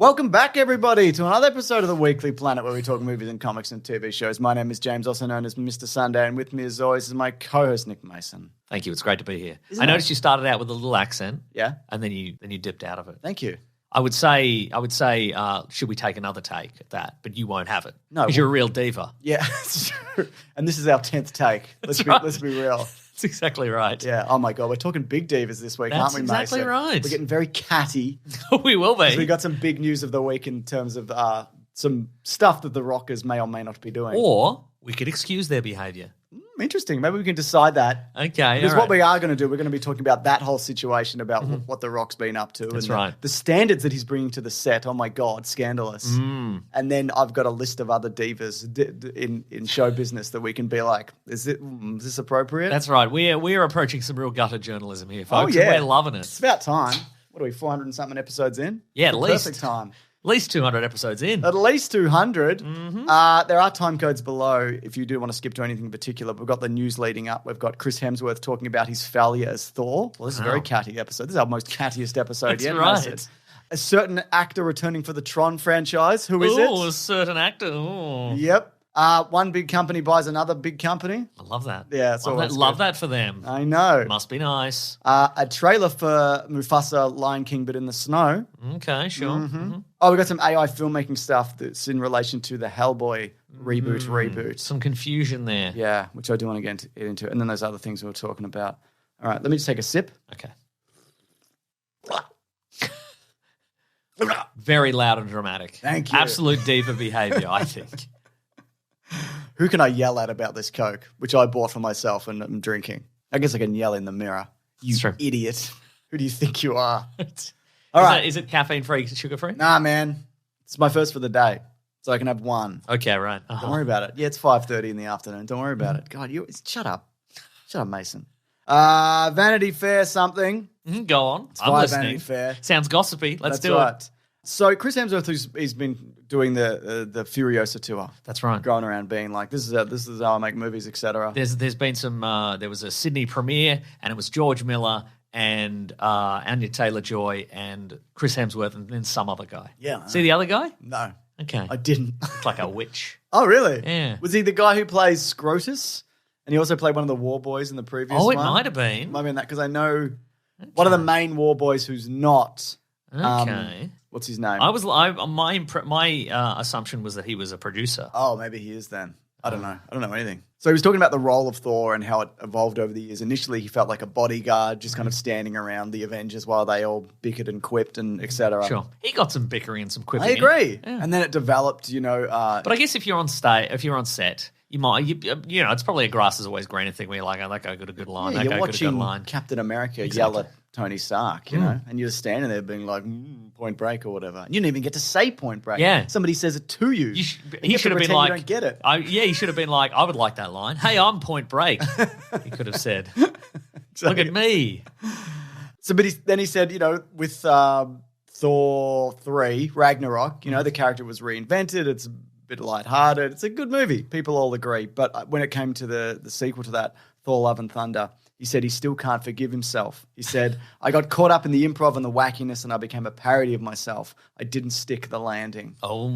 Welcome back, everybody, to another episode of the Weekly Planet where we talk movies and comics and TV shows. My name is James, also known as Mr. Sunday, and with me, as always, is my co-host, Nick Mason. Thank you. It's great to be here. I noticed you started out with a little accent. Yeah. And then you dipped out of it. Thank you. I would say, should we take another take at that? But you won't have it. No. Because you're a real diva. Yeah, it's true. And this is our 10th take. Let's be real. That's exactly right. Yeah. Oh, my God. We're talking big divas this week, aren't we, Mason? That's exactly right. We're getting very catty. We will be. We got some big news of the week in terms of some stuff that the Rockers may or may not be doing. Or we could excuse their behaviour. Interesting. Maybe we can decide that. Okay. Because what we are going to do, we're going to be talking about that whole situation about what The Rock's been up to. That's and right. The standards that he's bringing to the set. Oh, my God, scandalous. And then I've got a list of other divas in show business that we can be like, is this appropriate? That's right. We're approaching some real gutter journalism here, folks. Oh, yeah. And we're loving it. It's about time. What are we, 400 and something episodes in? Yeah, at least. Perfect time. At least 200 episodes in. At least 200. There are time codes below if you do want to skip to anything in particular. We've got the news leading up. We've got Chris Hemsworth talking about his failure as Thor. Well, this is a very catty episode. This is our most cattiest episode That's yet. right. A certain actor returning for the Tron franchise. Who is it? Oh, a certain actor. Ooh. Yep. One big company buys another big company. I love that. Yeah, it's always Love good. that for them. I know. Must be nice. A trailer for Mufasa, Lion King, but in the snow. Okay, sure. Oh, we got some AI filmmaking stuff that's in relation to the Hellboy reboot. Some confusion there. Yeah, which I do want to get into. And then those other things we were talking about. All right, let me just take a sip. Okay. Very loud and dramatic. Thank you. Absolute diva behavior, I think. Who can I yell at about this Coke, which I bought for myself and I'm drinking? I guess I can yell in the mirror. You idiot. Who do you think you are? All right. Is it caffeine-free, sugar-free? Nah, man. It's my first for the day, so I can have one. Okay, right. Don't worry about it. Yeah, it's 5:30 in the afternoon. Don't worry about it. God, shut up. Shut up, Mason. Vanity Fair something. Go on. I'm Spy listening. Vanity Fair. Sounds gossipy. Let's That's do right. it. So Chris Hemsworth, he's been doing the Furiosa tour. That's right. Going around being like, this is how I make movies, etc. There's been some. There was a Sydney premiere, and it was George Miller and Anya Taylor-Joy and Chris Hemsworth and then some other guy. Yeah. See the other guy? No, Okay. I didn't. Looked like a witch. Oh, really? Yeah. Was he the guy who plays Scrotus? And he also played one of the War Boys in the previous Oh, one? it might have been. Might have been that, because I know one of the main War Boys who's not. Okay. What's his name? My assumption was that he was a producer. Oh, maybe he is then. I don't know. I don't know anything. So he was talking about the role of Thor and how it evolved over the years. Initially, he felt like a bodyguard, just kind of standing around the Avengers while they all bickered and quipped and et cetera. Sure, he got some bickering and some quipping. I agree. Yeah. And then it developed, But I guess if you're on set, you might, it's probably a grass is always greener thing where you're like, oh, that guy got a good line. yeah, that you're guy got a good watching line. Captain America Exactly. yell at Tony Stark, you know, and you're just standing there being like, Point Break or whatever. You didn't even get to say Point Break. Yeah. Somebody says it to you. He have should to have been pretend like, you don't get it. He should have been like, I would like that line. Hey, I'm Point Break. He could have said, look at me. So, but then he said, with Thor 3, Ragnarok, the character was reinvented. It's a bit lighthearted. It's a good movie. People all agree. But when it came to the sequel to that, Thor Love and Thunder, he said he still can't forgive himself. He said, I got caught up in the improv and the wackiness and I became a parody of myself. I didn't stick the landing. Oh.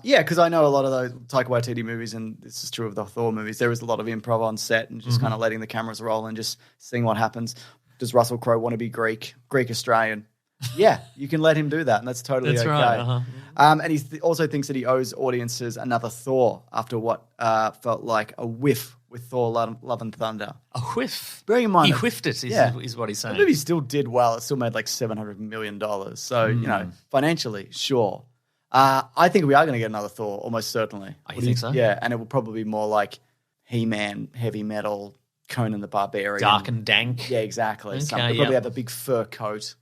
Yeah, because I know a lot of those Taika Waititi movies, and this is true of the Thor movies, there is a lot of improv on set and just kind of letting the cameras roll and just seeing what happens. Does Russell Crowe want to be Greek-Australian? Yeah, you can let him do that, and that's totally okay. Right. And he also thinks that he owes audiences another Thor after what felt like a whiff with Thor Love and Thunder. A whiff. Bearing in mind, He whiffed it, is what he's saying. the movie still did well. It still made like $700 million. So, financially, sure. I think we are going to get another Thor, almost certainly. Oh, you think so? Yeah, and it will probably be more like He-Man, heavy metal, Conan the Barbarian. Dark and dank. Yeah, exactly. Okay, They'll probably have a big fur coat,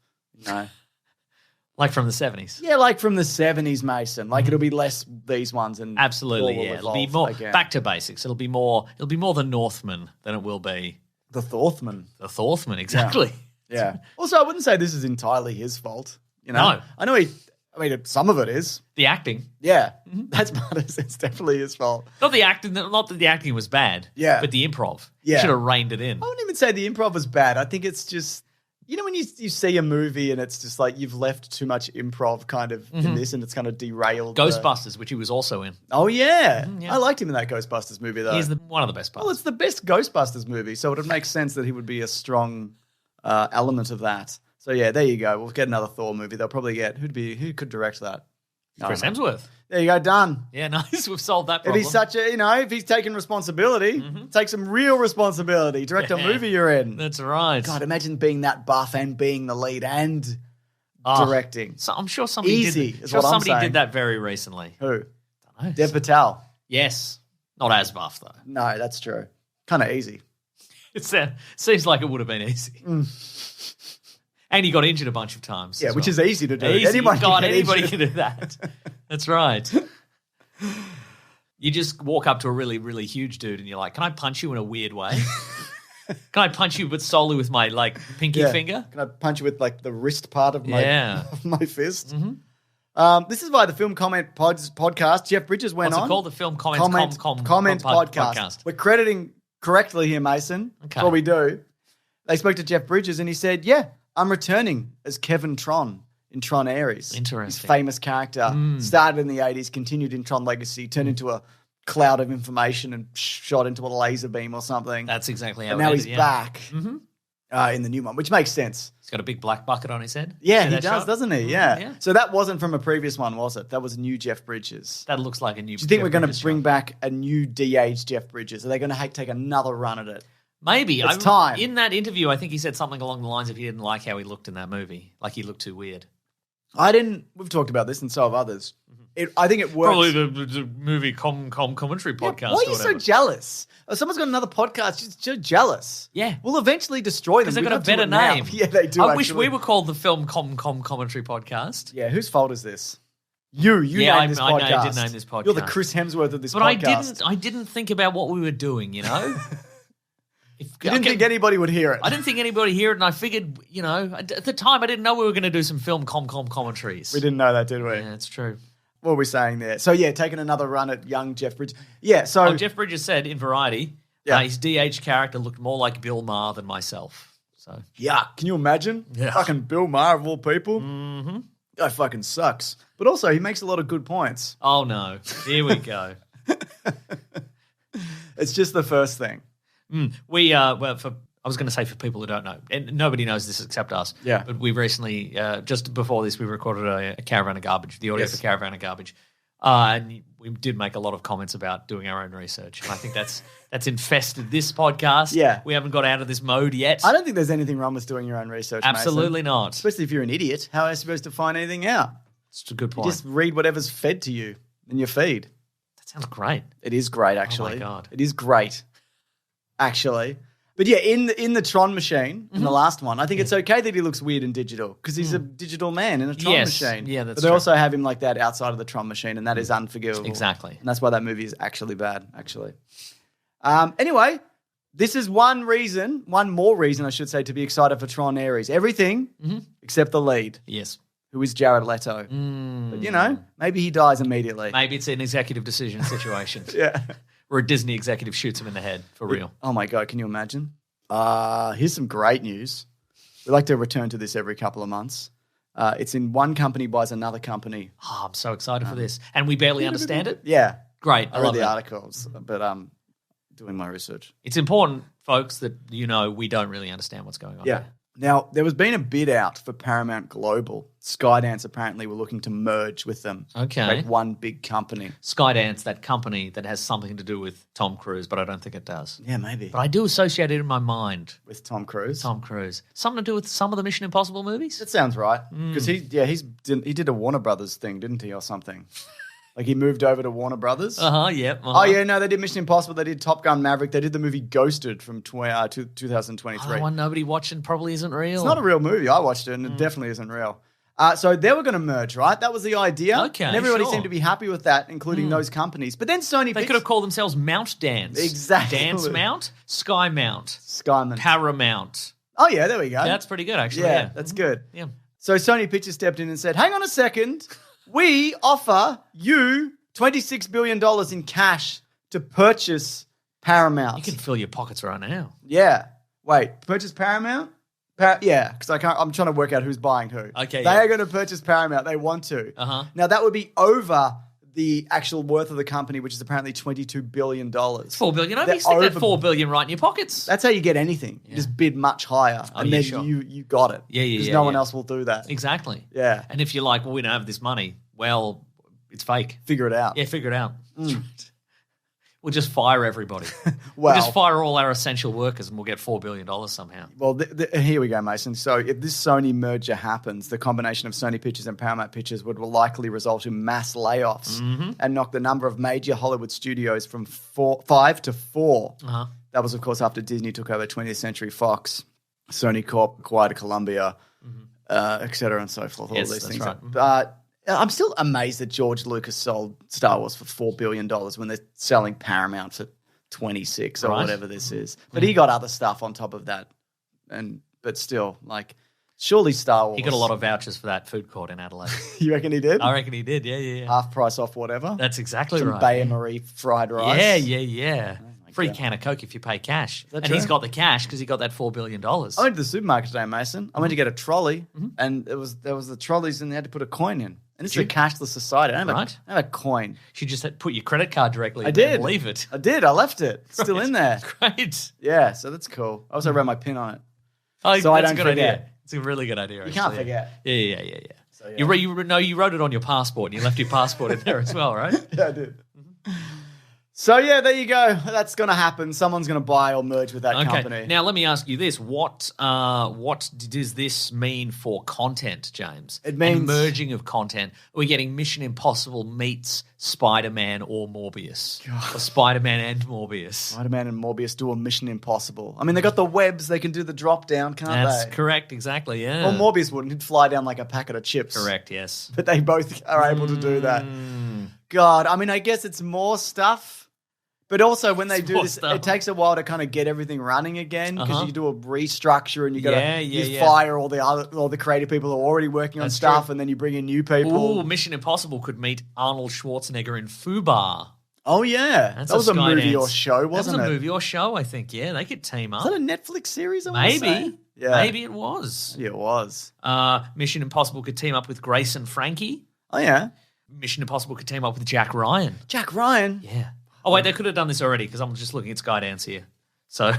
Like from the 70s. Yeah, like from the 70s, Mason. Like it'll be less these ones, and Absolutely, Thor will yeah. It'll be evolve more again. back to basics. It'll be more the Northman than it will be the Thorthman. the Thorthman, exactly. Yeah. Also, I wouldn't say this is entirely his fault. No. I know some of it is. The acting. Yeah, that's part of it. It's definitely his fault. Not that the acting was bad. Yeah. But the improv. Yeah. You should have reined it in. I wouldn't even say the improv was bad. I think it's just You know when you see a movie and it's just like you've left too much improv kind of in this and it's kind of derailed. Ghostbusters, which he was also in. Oh, yeah. yeah. I liked him in that Ghostbusters movie, though. He's one of the best parts. Well, it's the best Ghostbusters movie, so it would make sense that he would be a strong element of that. So, yeah, there you go. We'll get another Thor movie. They'll probably get... Who could direct that? Chris Hemsworth. There you go, done. Yeah, nice. We've solved that problem. If he's if he's taking responsibility, take some real responsibility. Direct a movie you're in. That's right. God, imagine being that buff and being the lead and directing. So I'm sure somebody did that very recently. Who? Don't know. Dev Patel. Yes. Not as buff, though. No, that's true. Kind of easy. It seems like it would have been easy. And he got injured a bunch of times. Yeah, which is easy to do. Easy. Anybody can do that. That's right. You just walk up to a really, really huge dude and you're like, can I punch you in a weird way? Can I punch you but solely with my pinky finger? Can I punch you with the wrist part of my my fist? Mm-hmm. This is via the Film Comment podcast. Jeff Bridges went What's on. it called? The Film Comment podcast. We're crediting correctly here, Mason. Okay. That's what we do. They spoke to Jeff Bridges and he said, yeah, I'm returning as Kevin Tron in Tron Ares. Interesting. His famous character. Started in the 80s, continued in Tron Legacy, turned into a cloud of information and shot into a laser beam or something. That's exactly how and it now ended, he's back in the new one, which makes sense. He's got a big black bucket on his head. Yeah, he does, doesn't he? Yeah. Yeah. So that wasn't from a previous one, was it? That was new Jeff Bridges. That looks like a new Do you think we're going to bring back a new de-aged Jeff Bridges? Are they going to take another run at it? Maybe. It's time. In that interview, I think he said something along the lines of he didn't like how he looked in that movie. Like he looked too weird. We've talked about this and so have others. I think it works. Probably the movie commentary podcast. Why are you so jealous? Someone's got another podcast. You're so jealous. Yeah. We'll eventually destroy them. Because they've got a better name. Yeah, they do. I wish we were called the Film Commentary Podcast. Yeah, whose fault is this? You named this podcast. I did name this podcast. You're the Chris Hemsworth of this but podcast. I didn't think about what we were doing, you know? You didn't think anybody would hear it. I didn't think anybody would hear it, and I figured, at the time, I didn't know we were going to do some film commentaries. We didn't know that, did we? Yeah, that's true. What were we saying there? So, yeah, taking another run at young Jeff Bridges. Yeah, so... Jeff Bridges said in Variety, his DH character looked more like Bill Maher than myself. So yeah, can you imagine? Yeah. Fucking Bill Maher of all people. Mm-hmm. That fucking sucks. But also, he makes a lot of good points. Oh, no. Here we go. It's just the first thing. I was going to say for people who don't know, and nobody knows this except us. Yeah. But we recently, just before this, we recorded a Caravan of Garbage, the audio for Caravan of Garbage. And we did make a lot of comments about doing our own research. And I think that's infested this podcast. Yeah. We haven't got out of this mode yet. I don't think there's anything wrong with doing your own research, Absolutely Mason. not. Especially if you're an idiot. How are you supposed to find anything out? It's a good point. You just read whatever's fed to you in your feed. That sounds great. It is great, actually. Oh, my God. It is great, actually. But yeah, in the Tron machine, in the last one, I think it's okay that he looks weird in digital because he's a digital man in a Tron machine. Yeah, that's But they true. also have him like that outside of the Tron machine, and that is unforgivable. Exactly. And that's why that movie is actually bad, actually. Anyway, this is one more reason, I should say, to be excited for Tron Ares. Everything except the lead. Yes. Who is Jared Leto. But, maybe he dies immediately. Maybe it's an executive decision situation. Yeah. Or a Disney executive shoots him in the head, for real. Oh, my God, can you imagine? Here's some great news. We like to return to this every couple of months. It's in one company buys another company. Oh, I'm so excited for this. And we barely understand it? Yeah. Great. I read the articles, but doing my research. It's important, folks, that we don't really understand what's going on. Yeah. Now, there was been a bid out for Paramount Global. Skydance apparently were looking to merge with them. Okay. Make one big company. Skydance, that company that has something to do with Tom Cruise, but I don't think it does. Yeah, maybe. But I do associate it in my mind. With Tom Cruise? Tom Cruise. Something to do with some of the Mission Impossible movies? That sounds right. Because he did a Warner Brothers thing, didn't he, or something? Like he moved over to Warner Brothers? Yep. Oh, yeah, no, they did Mission Impossible. They did Top Gun Maverick. They did the movie Ghosted from 2023. The one nobody watched and probably isn't real. It's not a real movie. I watched it, and it definitely isn't real. So they were going to merge, right? That was the idea. Okay, and everybody sure. seemed to be happy with that, including those companies. But then Sony They could have called themselves Mount Dance. Exactly. Dance Mount, Sky Mount, Skyman. Paramount. Oh, yeah, there we go. That's pretty good, actually. Yeah, that's good. Yeah. So Sony Pictures stepped in and said, hang on a second. We offer you $26 billion in cash to purchase Paramount. You can fill your pockets right now. Yeah. Wait, purchase Paramount? Yeah, because I'm trying to work out who's buying who. Okay, they are going to purchase Paramount. They want to. Now that would be over the actual worth of the company, which is apparently $22 billion. It's $4 billion. I mean, stick that $4 billion right in your pockets. That's how you get anything. You just bid much higher, and then you got it. Yeah, because no one else will do that. Exactly. Yeah. And if you're like, well, we don't have this money, well, it's fake. Figure it out. Yeah, figure it out. We'll just fire everybody. Well, we'll just fire all our essential workers and we'll get $4 billion somehow. Well, here we go, Mason. So if this Sony merger happens, the combination of Sony Pictures and Paramount Pictures would likely result in mass layoffs and knock the number of major Hollywood studios from 5 to 4. That was, of course, after Disney took over 20th Century Fox, Sony Corp acquired Columbia, et cetera, and so forth. All these things. Right. But I'm still amazed that George Lucas sold Star Wars for $4 billion when they're selling Paramount for 26 or whatever this is. But he got other stuff on top of that. But still, like, surely Star Wars. He got a lot of vouchers for that food court in Adelaide. You reckon he did? I reckon he did, yeah. Half price off whatever? That's exactly Some right. Bayer Marie fried rice? Yeah. Free can of Coke if you pay cash. And he's got the cash because he got that $4 billion. I went to the supermarket today, Mason. I went to get a trolley, and there was the trolleys, and they had to put a coin in. And this is a cashless society. I don't have a coin. You just had to put your credit card directly in I did. and leave it. I did. I left it. It's still in there. Great. Yeah, so that's cool. I also wrote my pin on it. Oh, so that's I don't a good forget. idea. It's a really good idea. You can't forget. Yeah. So, yeah. You wrote it on your passport and you left your passport in there as well, right? Yeah, I did. So, yeah, there you go. That's going to happen. Someone's going to buy or merge with that company. Now, let me ask you this. What does this mean for content, James? It means... And merging of content. Are we getting Mission Impossible meets Spider-Man or Morbius? Or Spider-Man and Morbius? Spider-Man and Morbius do a Mission Impossible. I mean, they got the webs. They can do the drop down, can't they? That's correct. Exactly, yeah. Well, Morbius wouldn't. He'd fly down like a packet of chips. Correct, yes. But they both are able to do that. God, I mean, I guess it's more stuff. But also, when they do this, it takes a while to kind of get everything running again because you do a restructure and you got to fire all the creative people who are already working on stuff, and then you bring in new people. Ooh, Mission Impossible could meet Arnold Schwarzenegger in Fubar. Oh yeah, that was a movie or show, wasn't it? That was a movie or show, I think. Yeah, they could team up. Was that a Netflix series? Maybe. Yeah, maybe it was. Yeah, it was. Mission Impossible could team up with Grace and Frankie. Oh yeah. Mission Impossible could team up with Jack Ryan. Jack Ryan. Yeah. Oh, wait, they could have done this already because I'm just looking at Skydance here. So,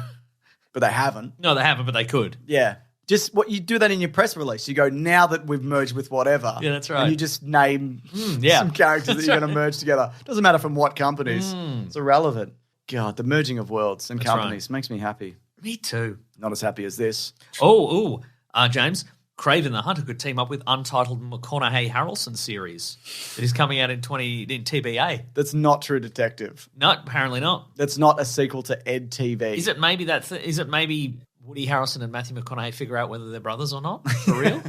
but they haven't. No, they haven't, but they could. Yeah. Just what you do that in your press release. You go, now that we've merged with whatever. Yeah, that's right. And you just name some characters that you're going to merge together. Doesn't matter from what companies. It's irrelevant. God, the merging of worlds and companies makes me happy. Me too. Not as happy as this. James, Craven the Hunter could team up with Untitled McConaughey Harrelson series that is coming out in TBA. That's not True Detective. No, apparently not. That's not a sequel to Ed TV. Is it maybe Is it maybe Woody Harrelson and Matthew McConaughey figure out whether they're brothers or not? For real?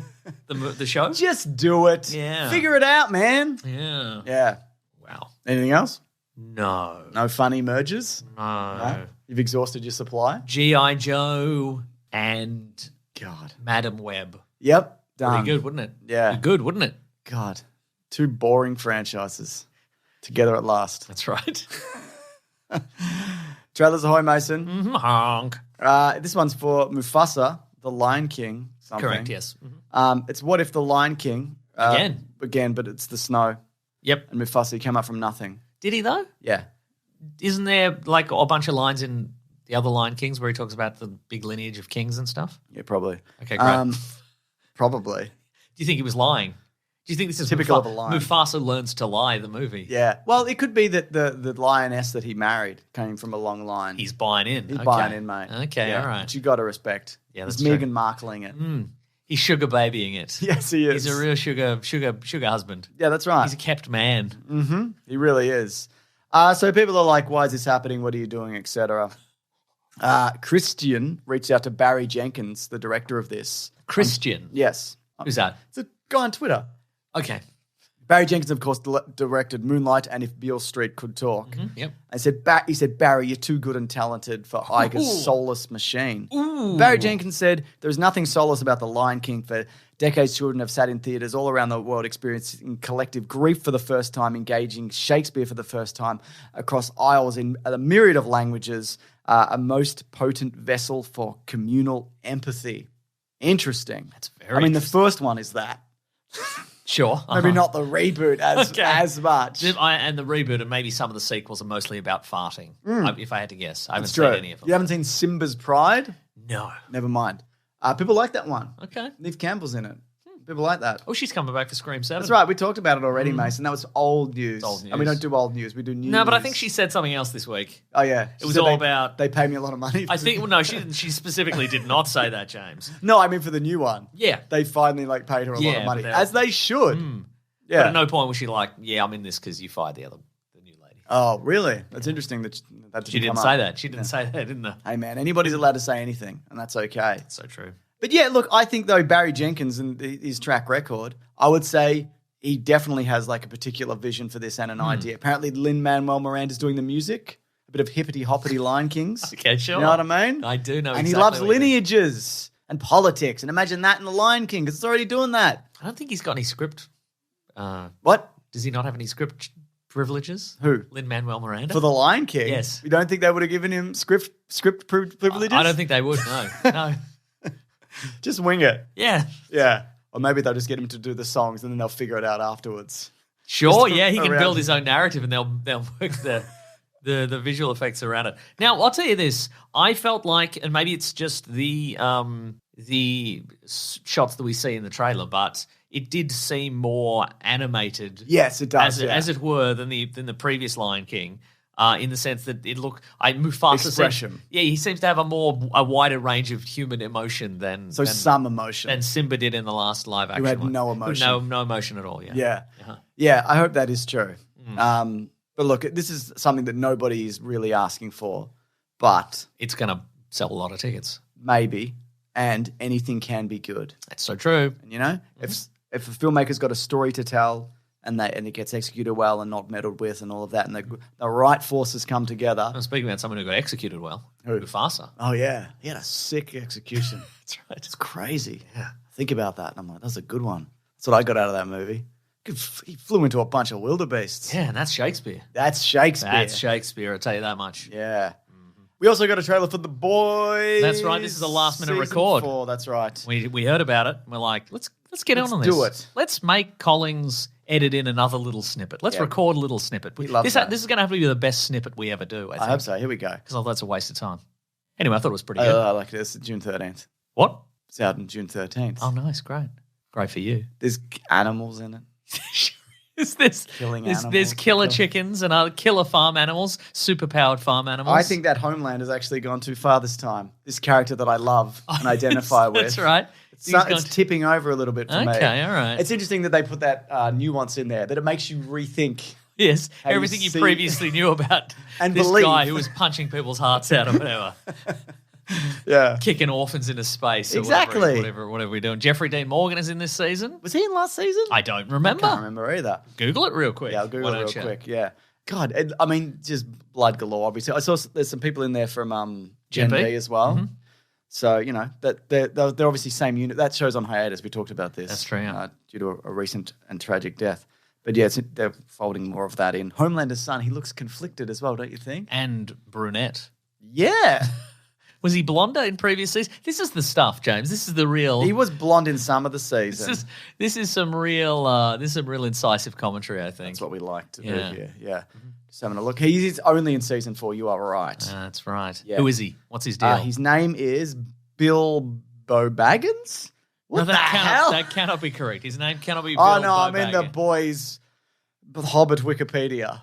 the show? Just do it. Yeah. Figure it out, man. Yeah. Yeah. Wow. Anything else? No. No funny mergers? No. You've exhausted your supply? G.I. Joe and God. Madam Web. Yep. Done. Pretty good, wouldn't it? Yeah. Pretty good, wouldn't it? God. Two boring franchises together at last. That's right. Trailers ahoy, Mason. Honk. This one's for Mufasa, the Lion King. Something. Correct, yes. It's what if the Lion King... Again, but it's the snow. Yep. And Mufasa came up from nothing. Did he, though? Yeah. Isn't there, like, a bunch of lines in the other Lion Kings where he talks about the big lineage of kings and stuff? Yeah, probably. Okay, great. Probably. Do you think he was lying? Do you think this is typical of a lion? Mufasa Learns to Lie, the movie? Yeah. Well, it could be that the lioness that he married came from a long line. He's buying in. He's buying in, mate. Okay, all right. But you got to respect. Yeah, that's He's Meghan Markling it. He's sugar babying it. Yes, he is. He's a real sugar husband. Yeah, that's right. He's a kept man. Mm-hmm. He really is. So people are like, why is this happening? What are you doing, etc. Christian reached out to Barry Jenkins, the director of this. Christian? Yes. Who's that? It's a guy on Twitter. Okay. Barry Jenkins, of course, directed Moonlight and If Beale Street Could Talk. Yep. He said, Barry, you're too good and talented for Iger's soulless machine. Ooh. Barry Jenkins said, there's nothing soulless about The Lion King. For decades, children have sat in theatres all around the world experiencing collective grief for the first time, engaging Shakespeare for the first time across aisles in a myriad of languages, a most potent vessel for communal empathy. Interesting. That's very the interesting. first one is that. Sure. Maybe not the reboot as much. And the reboot and maybe some of the sequels are mostly about farting, if I had to guess. I haven't It's seen true. any of them. You haven't seen Simba's Pride? No. Never mind. People like that one. Okay. Neve Campbell's in it. People like that. Oh, she's coming back for Scream 7. That's right. We talked about it already, Mason. That was old news. It's old news. And we don't do old news. We do news. No, but I think she said something else this week. Oh, yeah. It was all about... They pay me a lot of money. I think... Well, no, she didn't. She specifically did not say that, James. No, I mean for the new one. Yeah. They finally paid her a lot of money. but As they should. Yeah. But at no point was she like, yeah, I'm in this because you fired the new lady. Oh, really? That's interesting that She didn't say that. She didn't say that, didn't they? Hey, man, anybody's allowed to say anything, and that's okay. So true. But yeah, look, I think though Barry Jenkins and his track record, I would say he definitely has a particular vision for this and an idea. Apparently, Lin-Manuel Miranda's doing the music, a bit of hippity-hoppity Lion Kings. Okay, sure. You know what I mean? I do know. And exactly he loves what you mean. lineages and politics. And imagine that in the Lion King, because it's already doing that. I don't think he's got any script. What? Does he not have any script privileges? Who? Lin-Manuel Miranda? For the Lion King? Yes. You don't think they would have given him script privileges? I don't think they would, no. No. Just wing it. Yeah. Yeah. Or maybe they'll just get him to do the songs and then they'll figure it out afterwards. Sure, Just yeah, he can around- build his own narrative and they'll work the visual effects around it. Now, I'll tell you this. I felt like, and maybe it's just the shots that we see in the trailer, but it did seem more animated. Yes, it does. As it were, than the previous Lion King. In the sense that it looked, Mufasa Expression. he seems to have a wider range of human emotion than some emotion. than Simba did in the last live action. Who had one. no emotion. No emotion at all. Yeah. Yeah. Uh-huh. Yeah, I hope that is true. But look, this is something that nobody is really asking for, but It's going to sell a lot of tickets. maybe, and anything can be good. That's so true. And if a filmmaker's got a story to tell and it gets executed well and not meddled with and all of that, and the right forces come together. I'm speaking about someone who got executed well. Who? Mufasa. Oh yeah, he had a sick execution. That's right. It's crazy. Yeah. Think about that, and I'm like, that's a good one. That's what I got out of that movie. He flew into a bunch of wildebeests. Yeah, and that's Shakespeare. That's Shakespeare. That's Shakespeare, I'll tell you that much. Yeah. We also got a trailer for The Boys. That's right, this is a last-minute Season record. 4, that's right. We heard about it. And we're like, let's get on this. do it. Let's make Collins edit in another little snippet. Let's record a little snippet. He loves that. This is going to have to be the best snippet we ever do, I think. I hope so. Here we go. Because that's a waste of time. Anyway, I thought it was pretty good. I like this. June 13th. What? It's out on June 13th. Oh, nice. Great. Great for you. There's animals in it. Killing animals. There's killer chickens and other killer farm animals, superpowered farm animals. I think that Homeland has actually gone too far this time. This character that I love and identify with. That's right. It's tipping over a little bit for me. Okay, all right. It's interesting that they put that nuance in there, that it makes you rethink. Yes, how you everything you see- previously knew about And this believe. guy who was punching people's hearts out or whatever. Yeah. Kicking orphans into space or Exactly. whatever we're doing. Jeffrey Dean Morgan is in this season. Was he in last season? I don't remember. Can't remember either. Google it real quick. Yeah, I'll Google Why it don't real you? quick. Yeah. God, just blood galore, obviously. I saw there's some people in there from Gen GP? B as well. So, that they're obviously same unit. That show's on hiatus. We talked about this. That's true, yeah. Due to a recent and tragic death. But yeah, they're folding more of that in. Homelander's son, he looks conflicted as well, don't you think? And brunette. Yeah. Was he blonder in previous seasons? This is the stuff, James. This is the real. He was blonde in some of the season. This is some real. This is some real incisive commentary. I think That's what we like to do Yeah. here. Yeah. Just having a look. He's only in season 4. You are right. That's right. Yeah. Who is he? What's his deal? His name is Bilbo Baggins? What No, the that hell? cannot be correct. His name cannot be. Bill Oh, no, I'm in the Baggins. boys' Hobbit Wikipedia.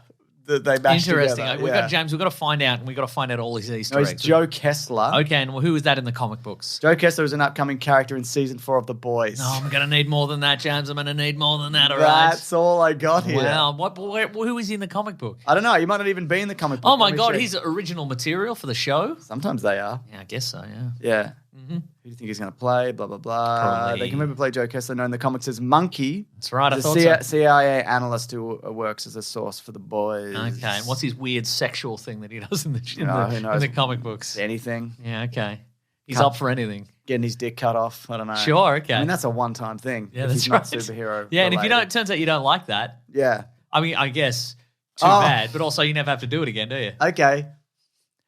That they mashed Interesting. together. We've Yeah. got James. We've got to find out, and we've got to find out all his Easter No, he's eggs. Joe Kessler. Okay, and who is that in the comic books? Joe Kessler is an upcoming character in season 4 of The Boys. Oh, I'm going to need more than that, James. I'm going to need more than that. All right. That's all I got here. Wow. Who is he in the comic book? I don't know. You might not even be in the comic book. Oh my Let me God, check. he's original material for the show. Sometimes they are. Yeah, I guess so. Yeah. Yeah. Who do you think he's going to play? Blah, blah, blah. Probably- They can maybe play Joe Kessler, known in the comics as Monkey. That's right. I The thought so. CIA analyst who works as a source for The Boys. Okay, and what's his weird sexual thing that he does in the who knows? in the comic books? Anything. Yeah, okay. He's Cut. up for anything. Getting his dick cut off. I don't know. Sure, okay. I mean, that's a one-time thing. Yeah, if that's he's right. not superhero. Yeah, and if you related. don't, turns out you don't like that. Yeah. I mean, I guess too Oh. bad, but also you never have to do it again, do you? Okay.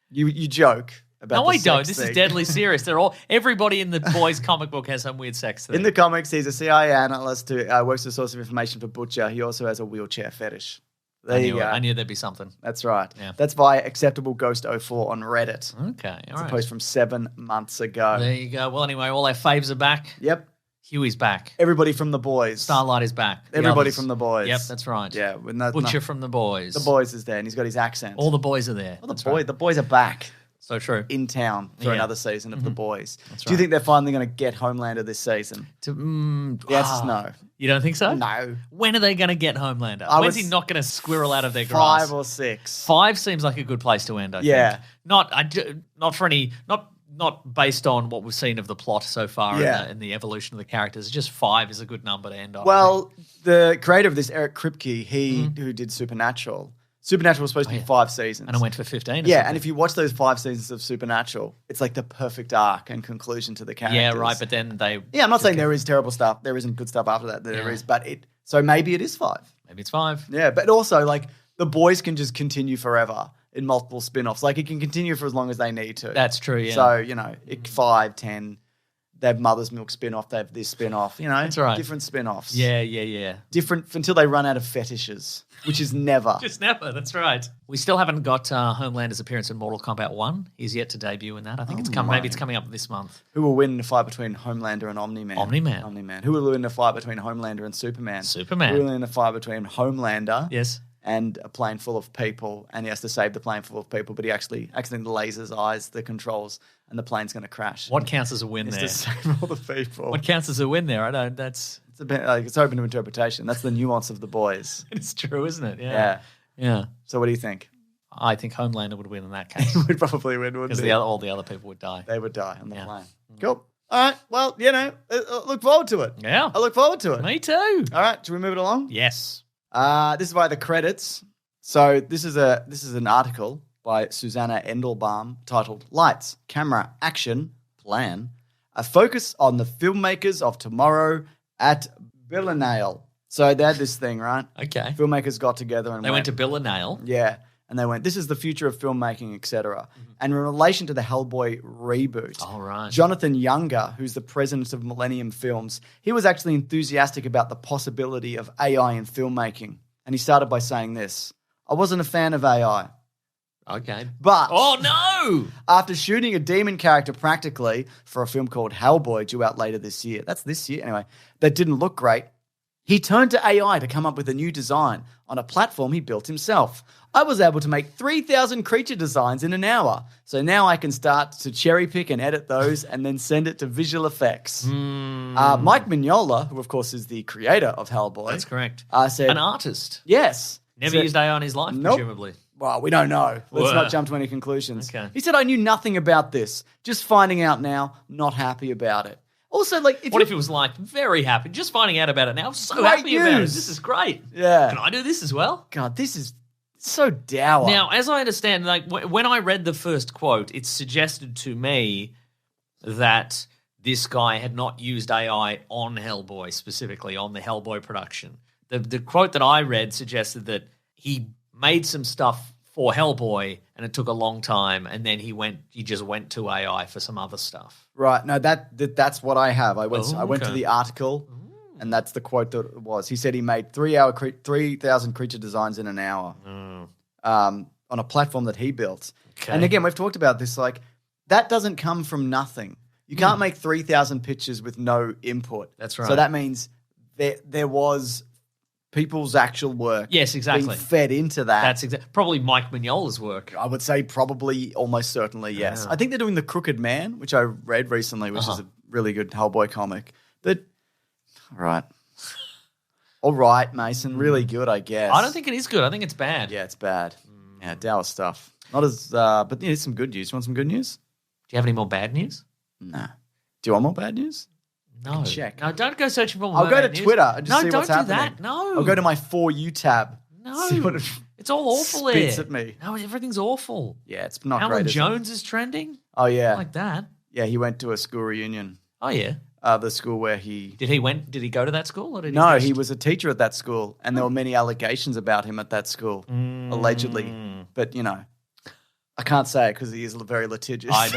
You joke. about No, the I don't. sex This thing. is deadly serious. Everybody in the boys' comic book has some weird sex thing. In the comics, he's a CIA analyst who works as a source of information for Butcher. He also has a wheelchair fetish. There you go. I knew there'd be something. That's right. Yeah. That's via Acceptable Ghost 04 on Reddit. Okay, It's all a right. post from 7 months ago. There you go. Well, anyway, all our faves are back. Yep. Huey's back. Everybody from the boys. Starlight is back. The Everybody others. from the boys. Yep, that's right. Yeah. With Butcher from the boys. The boys is there, and he's got his accent. All the boys are there. Well, That's the boys are back So true. in town for Yeah. another season of the boys. That's Do you right. think they're finally going to get Homelander this season? The answer's no. You don't think so? No. When are they going to get Homelander? I When's was- he not going to squirrel out of their grass? 5 or 6. 5 seems like a good place to end, I Yeah. think. Not for any, not based on what we've seen of the plot so far Yeah. and the evolution of the characters. Just 5 is a good number to end on. Well, the creator of this, Eric Kripke, who did Supernatural was supposed to be 5 seasons. And it went for 15 or Yeah, something. and if you watch those 5 seasons of Supernatural, it's like the perfect arc and conclusion to the characters. Yeah, right, but then they... Yeah, I'm not saying there is terrible stuff. There isn't good stuff after that. There is, but so maybe it is 5. Maybe it's 5. Yeah, but also like the boys can just continue forever in multiple spin-offs. Like it can continue for as long as they need to. That's true, yeah. So, 5, 10, they have Mother's Milk spin-off, they have this spin-off, That's right. different spin-offs. Yeah. Different until they run out of fetishes, which is never. Just never, that's right. We still haven't got Homelander's appearance in Mortal Kombat 1. He's yet to debut in that. I think maybe it's coming up this month. Who will win in a fight between Homelander and Omni-Man? Omni-Man. Who will win in a fight between Homelander and Superman? Superman. Who will win in a fight between Homelander Yes. and a plane full of people, and he has to save the plane full of people, but he actually accidentally lasers eyes the controls, and the plane's going to crash. What counts as a win He there? has to save all the people. What counts as a win there? I don't. That's It's a bit it's open to interpretation. That's the nuance of the boys. it's true, isn't it? Yeah. Yeah. So what do you think? I think Homelander would win in that case He would probably win, wouldn't because he? all the other people would die. They would die on the Yeah. plane. Cool. All right. Well, I look forward to it. Yeah. I look forward to it. Me too. All right. Should we move it along? Yes. This is via the credits. So this is an article by Susanna Endelbaum titled "Lights, Camera, Action, Plan: A Focus on the Filmmakers of Tomorrow at Billinale." So they had this thing, right? Okay. Filmmakers got together and They went to Bill and Nail. yeah, and they went, "This is the future of filmmaking, etc." And in relation to the Hellboy reboot, All right. Jonathan Younger, who's the president of Millennium Films, he was actually enthusiastic about the possibility of AI in filmmaking. And he started by saying this: "I wasn't a fan of AI, Okay. but Oh no! after shooting a demon character practically for a film called Hellboy due out later this year," that's this year anyway, "that didn't look great, he turned to AI to come up with a new design on a platform he built himself. I was able to make 3,000 creature designs in an hour. So now I can start to cherry pick and edit those and then send it to visual effects." Mike Mignola, who of course is the creator of Hellboy. That's correct. Said, An artist. yes. Never Said- used AI in his life, Nope. presumably. Well, we don't know. Let's Whoa. not jump to any conclusions. Okay. He said, "I knew nothing about this. Just finding out now, not happy about it." Also, like, What if it was like very happy, just finding out about it now? I'm so Great happy about it. news. This is great. Yeah. Can I do this as well? God, this is so dour. Now, as I understand, like when I read the first quote, it suggested to me that this guy had not used AI on Hellboy, specifically on the Hellboy production. The quote that I read suggested that he made some stuff for Hellboy and it took a long time, and then he just went to AI for some other stuff. Right. No, that's what I have. I went to okay. the article, and that's the quote that it was. He said he made 3,000 creature designs in an hour on a platform that he built. Okay. And again, we've talked about this. Like, that doesn't come from nothing. You can't make 3,000 pictures with no input. That's right. So that means there was people's actual work. Yes, exactly. Being fed into that. That's probably Mike Mignola's work. I would say probably, almost certainly, yes. I think they're doing The Crooked Man, which I read recently, which is a really good Hellboy comic. All right, Mason, really good, I guess. I don't think it is good. I think it's bad. Yeah, it's bad. Yeah, dour stuff. Not as, but yeah, some good news. You want some good news? Do you have any more bad news? Nah. Do you want more bad news? No. check. No, don't go searching for more I'll go to bad news. Twitter and just see don't what's do happening. that. No. I'll go to my For You tab. No. See what it It's all awful spits there. at me. No, everything's awful. Yeah, it's not Alan great. is it? Jones is trending. Oh, yeah. Like that. Yeah, he went to a school reunion. Oh yeah. The school where he... Did he go to that school or did he No, just- he was a teacher at that school, and there were many allegations about him at that school, allegedly. But, I can't say it because he is very litigious. I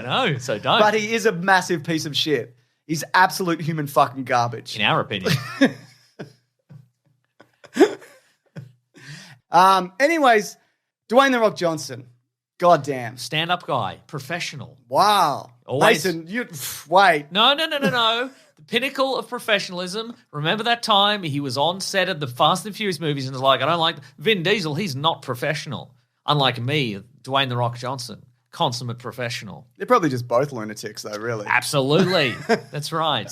know. So don't. But he is a massive piece of shit. He's absolute human fucking garbage. In our opinion. Anyways, Dwayne "The Rock" Johnson. Goddamn. Stand-up guy. Professional. Wow. Always. Mason, wait. No. The pinnacle of professionalism. Remember that time he was on set of the Fast and Furious movies and was like, I don't like Vin Diesel. He's not professional. Unlike me, Dwayne "The Rock" Johnson. Consummate professional. They're probably just both lunatics, though, really. Absolutely. That's right.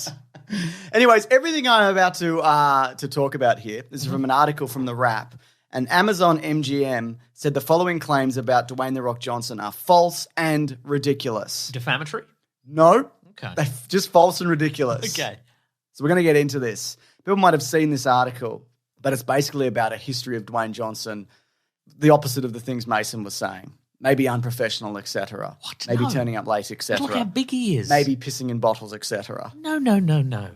Anyways, everything I'm about to talk about here is from an article from The Wrap. And Amazon MGM said the following claims about Dwayne "The Rock" Johnson are false and ridiculous. Defamatory? No. Okay. They're just false and ridiculous. Okay. So we're going to get into this. People might have seen this article, but it's basically about a history of Dwayne Johnson, the opposite of the things Mason was saying. Maybe unprofessional, etc. What? Maybe No. turning up late, etc. Look how big he is. Maybe pissing in bottles, etc. No.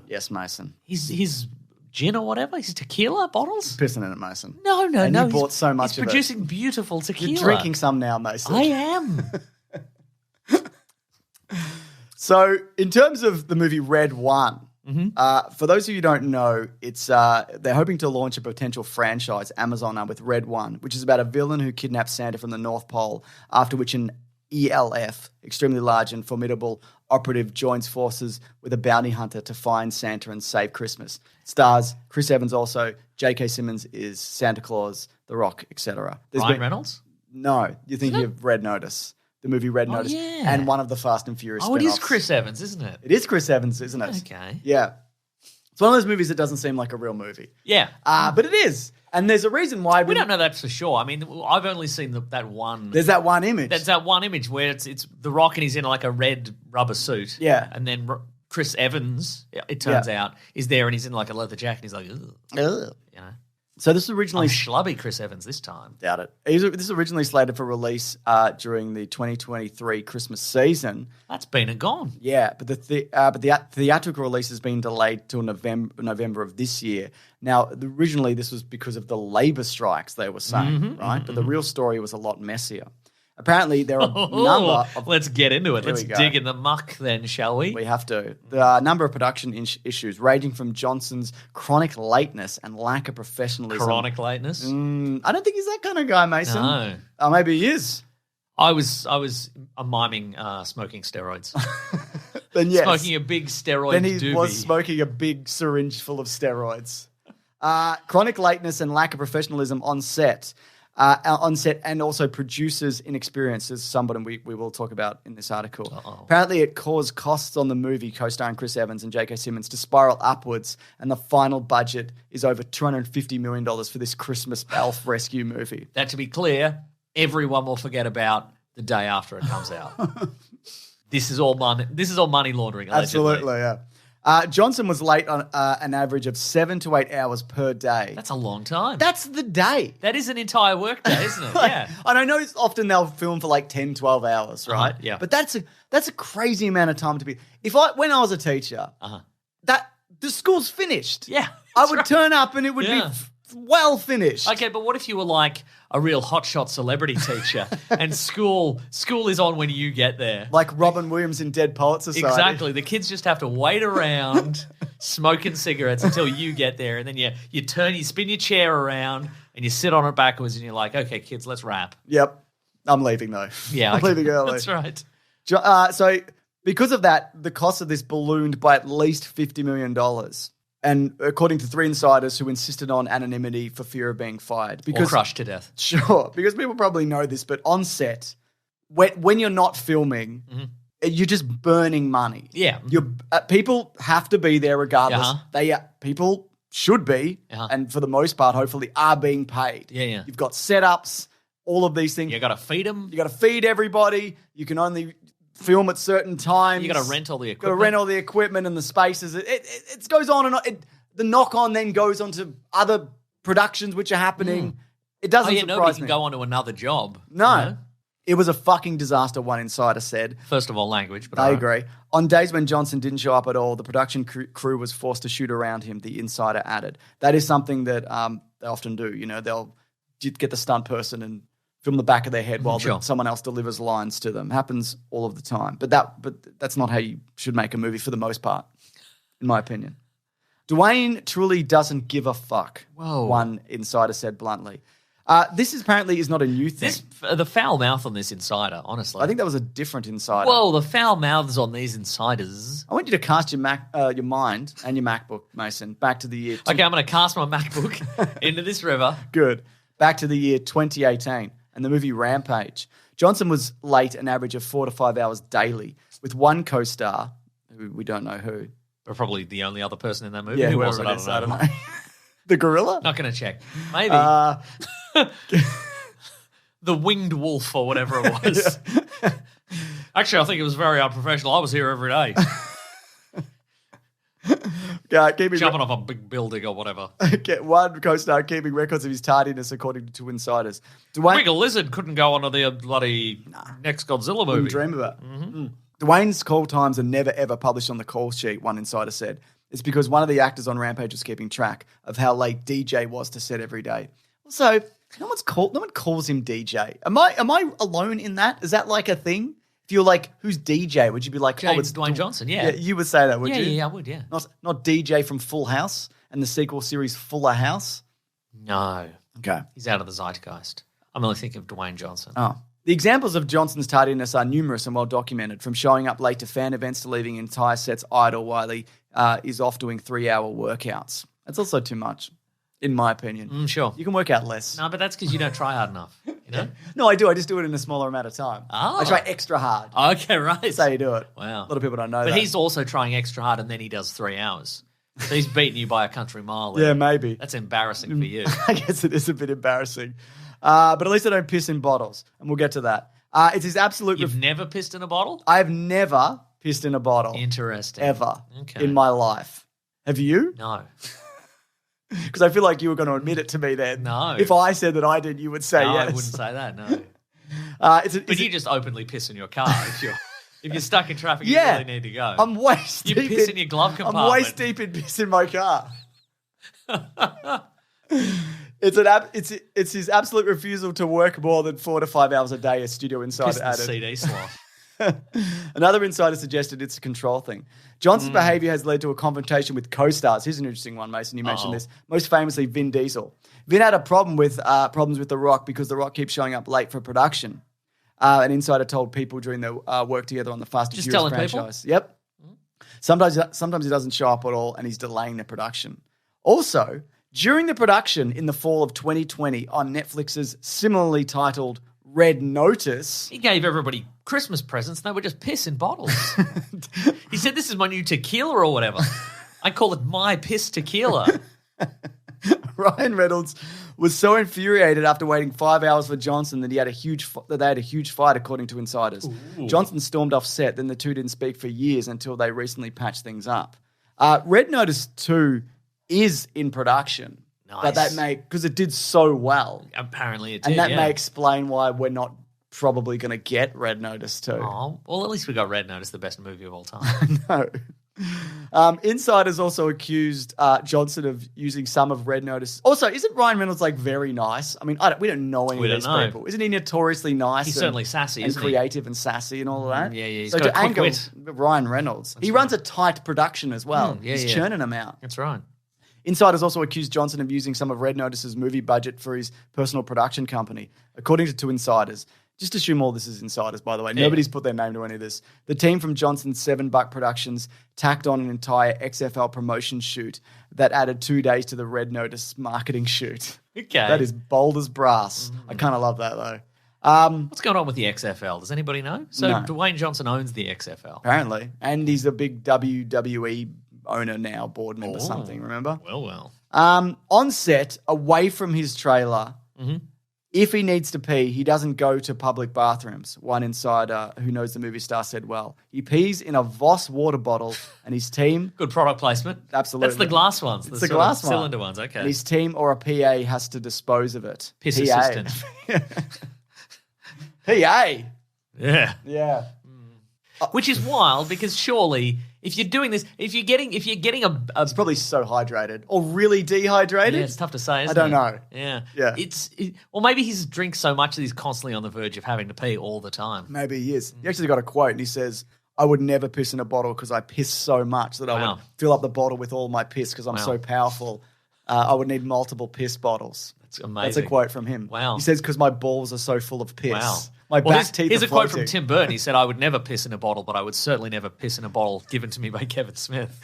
Yes, Mason. His gin or whatever, his tequila bottles? Pissing in it, Mason. No. And you he's- bought so much he's of it. producing beautiful tequila. You're drinking some now, Mason. I am. So, in terms of the movie Red One, Mm-hmm. for those of you who don't know, it's they're hoping to launch a potential franchise, Amazon with Red One, which is about a villain who kidnaps Santa from the North Pole, after which an ELF, extremely large and formidable operative, joins forces with a bounty hunter to find Santa and save Christmas. Stars Chris Evans also, J.K. Simmons is Santa Claus, The Rock, etc. Ryan Reynolds? No, you're thinking of Red Notice. The movie Red Notice, yeah. and one of the Fast and Furious Oh, it is spin-offs. Chris Evans, isn't it? It is Chris Evans, isn't it? Okay. Yeah. It's one of those movies that doesn't seem like a real movie. Yeah. But it is. And there's a reason why. We don't know that for sure. I mean, I've only seen that one. There's that one image. There's that one image where it's The Rock and he's in like a red rubber suit. Yeah. And then Chris Evans, it turns out, is there and he's in like a leather jacket. And he's like, ugh. Ugh. You know? So this was originally... Schlubby Chris Evans this time. Doubt it. This was originally slated for release during the 2023 Christmas season. That's been and gone. Yeah, but the theatrical release has been delayed till November of this year. Now, originally this was because of the labor strikes, they were saying, right? But the real story was a lot messier. Apparently, there are a number of... Let's get into it. Here Let's we go. dig in the muck then, shall we? We have to. There are a number of production issues ranging from Johnson's chronic lateness and lack of professionalism. Chronic lateness? I don't think he's that kind of guy, Mason. No. Maybe he is. I was miming smoking steroids. Then yes. Smoking a big steroid Then he doobie. was smoking a big syringe full of steroids. Chronic lateness and lack of professionalism on set. And also producers' inexperience is somebody we will talk about in this article. Uh-oh. Apparently, it caused costs on the movie co-starring Chris Evans and J.K. Simmons to spiral upwards, and the final budget is over $250 million for this Christmas elf rescue movie. That, to be clear, everyone will forget about the day after it comes out. This is all money. This is all money laundering. Allegedly. Absolutely, yeah. Johnson was late on an average of 7 to 8 hours per day. That's a long time. That's the day. That is an entire workday, isn't it? Yeah. And I know it's often they'll film for like 10, 12 hours, right? Yeah. But that's a crazy amount of time to be. When I was a teacher, that the school's finished. Yeah. I would turn up and it would Yeah. be well finished. Okay, but what if you were like a real hotshot celebrity teacher and school is on when you get there? Like Robin Williams in Dead Poets Society. Exactly. The kids just have to wait around smoking cigarettes until you get there, and then you spin your chair around and you sit on it backwards and you're like, okay, kids, let's wrap. Yep. I'm leaving though. Yeah. I'm okay. leaving early. That's right. So because of that, the cost of this ballooned by at least $50 million. And according to 3 insiders who insisted on anonymity for fear of being fired. Or crushed to death. Sure, because people probably know this, but on set, when you're not filming, you're just burning money. Yeah. People have to be there regardless. Uh-huh. People should be, and for the most part, hopefully, are being paid. Yeah. You've got setups, all of these things. You got to feed them. You got to feed everybody. You can only film at certain times. You got to rent all the Got equipment. to rent all the equipment and the spaces. It goes on and on. The knock-on then goes on to other productions which are happening. It doesn't nobody surprise can me. go on to another job. No. You know? It was a fucking disaster, one insider said. First of all, language. But I all right. agree. On days when Johnson didn't show up at all, the production crew was forced to shoot around him, the insider added. That is something that they often do. You know, they'll get the stunt person and film the back of their head while Sure. someone else delivers lines to them. Happens all of the time. But that's not how you should make a movie for the most part, in my opinion. Dwayne truly doesn't give a fuck, Whoa. one insider said bluntly. This apparently is not a new thing. The foul mouth on this insider, honestly. I think that was a different insider. Whoa, the foul mouths on these insiders. I want you to cast your mind and your MacBook, Mason, back to the year. Okay, I'm going to cast my MacBook into this river. Good. Back to the year 2018 and the movie Rampage. Johnson was late an average of 4 to 5 hours daily with one co-star, who we don't know who. But probably the only other person in that movie. Yeah, Who whoever was it? it is, I don't know. The gorilla? Not going to check. Maybe. The winged wolf or whatever it was. Actually, I think it was very unprofessional. I was here every day. Jumping off a big building or whatever. Get one co-star keeping records of his tardiness, according to two insiders. Dwayne, Wiggle Lizard couldn't go onto the bloody next Godzilla movie. wouldn't dream of it. Mm. Dwayne's call times are never ever published on the call sheet, one insider said. It's because one of the actors on Rampage was keeping track of how late DJ was to set every day. Also, no one calls him DJ. Am I alone in that? Is that like a thing? If you're like, who's DJ? Would you be like, It's Dwayne Johnson, yeah. You would say that, would you? Yeah, I would, yeah. Not DJ from Full House and the sequel series Fuller House? No. Okay. He's out of the zeitgeist. I'm only thinking of Dwayne Johnson. Oh. The examples of Johnson's tardiness are numerous and well documented, from showing up late to fan events to leaving entire sets idle while he is off doing 3-hour workouts. That's also too much, in my opinion. Sure. You can work out less. No, but that's because you don't try hard enough, you know? No, I do. I just do it in a smaller amount of time. Oh. I try extra hard. Okay, right. That's how you do it. Wow. A lot of people don't know that. But he's also trying extra hard and then he does 3 hours. So he's beating you by a country mile. Yeah, maybe. That's embarrassing for you. I guess it is a bit embarrassing. But at least I don't piss in bottles, and we'll get to that. It's his absolute... You've never pissed in a bottle? I've never pissed in a bottle. Interesting. Ever. Okay. In my life. Have you? No. Because I feel like you were going to admit it to me then. No. If I said that I did, you would say No, yes. I wouldn't say that, no. But you just openly piss in your car if you're stuck in traffic, Yeah. you really need to go. I'm waist You deep piss in your glove compartment. I'm waist deep in piss in my car. It's his absolute refusal to work more than 4 to 5 hours a day, a studio insider Piss in the added. CD slot. Another insider suggested it's a control thing. Johnson's behavior has led to a confrontation with co-stars. Here's an interesting one, Mason. You mentioned this. Most famously, Vin Diesel. Vin had a problem with problems with The Rock because The Rock keeps showing up late for production. An insider told people during their work together on the Fast and Just Furious telling franchise. Yep. Sometimes he doesn't show up at all, and he's delaying the production. Also, during the production in the fall of 2020 on Netflix's similarly titled Red Notice. He gave everybody Christmas presents and they were just piss in bottles. He said, this is my new tequila or whatever. I call it my piss tequila. Ryan Reynolds was so infuriated after waiting 5 hours for Johnson that they had a huge fight, according to insiders. Ooh. Johnson stormed off set, then the two didn't speak for years until they recently patched things up. Red Notice 2 is in production. Nice. But because it did so well. Apparently it did, And that may explain why we're not probably going to get Red Notice 2. Oh, well, at least we got Red Notice, the best movie of all time. No. Insiders also accused Johnson of using some of Red Notice. Also, isn't Ryan Reynolds very nice? I mean, we don't know any of these people. Isn't he notoriously nice? He's certainly sassy, and isn't he? creative and sassy and all of that. Yeah, he's so got to a quick anger wit. Ryan Reynolds, he runs a tight production as well. He's churning them out. That's right. Insiders also accused Johnson of using some of Red Notice's movie budget for his personal production company. According to two insiders, just assume all this is insiders, by the way. Nobody's put their name to any of this. The team from Johnson's $7 Productions tacked on an entire XFL promotion shoot that added 2 days to the Red Notice marketing shoot. Okay. That is bold as brass. I kind of love that, though. What's going on with the XFL? Does anybody know? So No. Dwayne Johnson owns the XFL. Apparently. And he's a big WWE owner now, board member something, remember? Well. On set, away from his trailer, if he needs to pee, he doesn't go to public bathrooms. One insider who knows the movie star said, well, he pees in a Voss water bottle and his team... Good product placement. Absolutely. That's the glass ones. It's the glass one. Cylinder ones, okay. And his team or a PA has to dispose of it. Piss PA. assistant. PA. Yeah. Yeah. Which is wild because surely If you're doing this, if you're getting a It's probably so hydrated or really dehydrated. yeah, it's tough to say. Isn't I don't it? know. Yeah, Yeah. Or maybe he's drinks so much that he's constantly on the verge of having to pee all the time. Maybe he is. He actually got a quote and he says, I would never piss in a bottle because I piss so much that I Wow. would fill up the bottle with all my piss because I'm Wow. so powerful. I would need multiple piss bottles. That's amazing. That's a quote from him. Wow. He says, because my balls are so full of piss. Wow. My back teeth here's are a quote floating. from Tim Burton. He said, I would never piss in a bottle, but I would certainly never piss in a bottle given to me by Kevin Smith.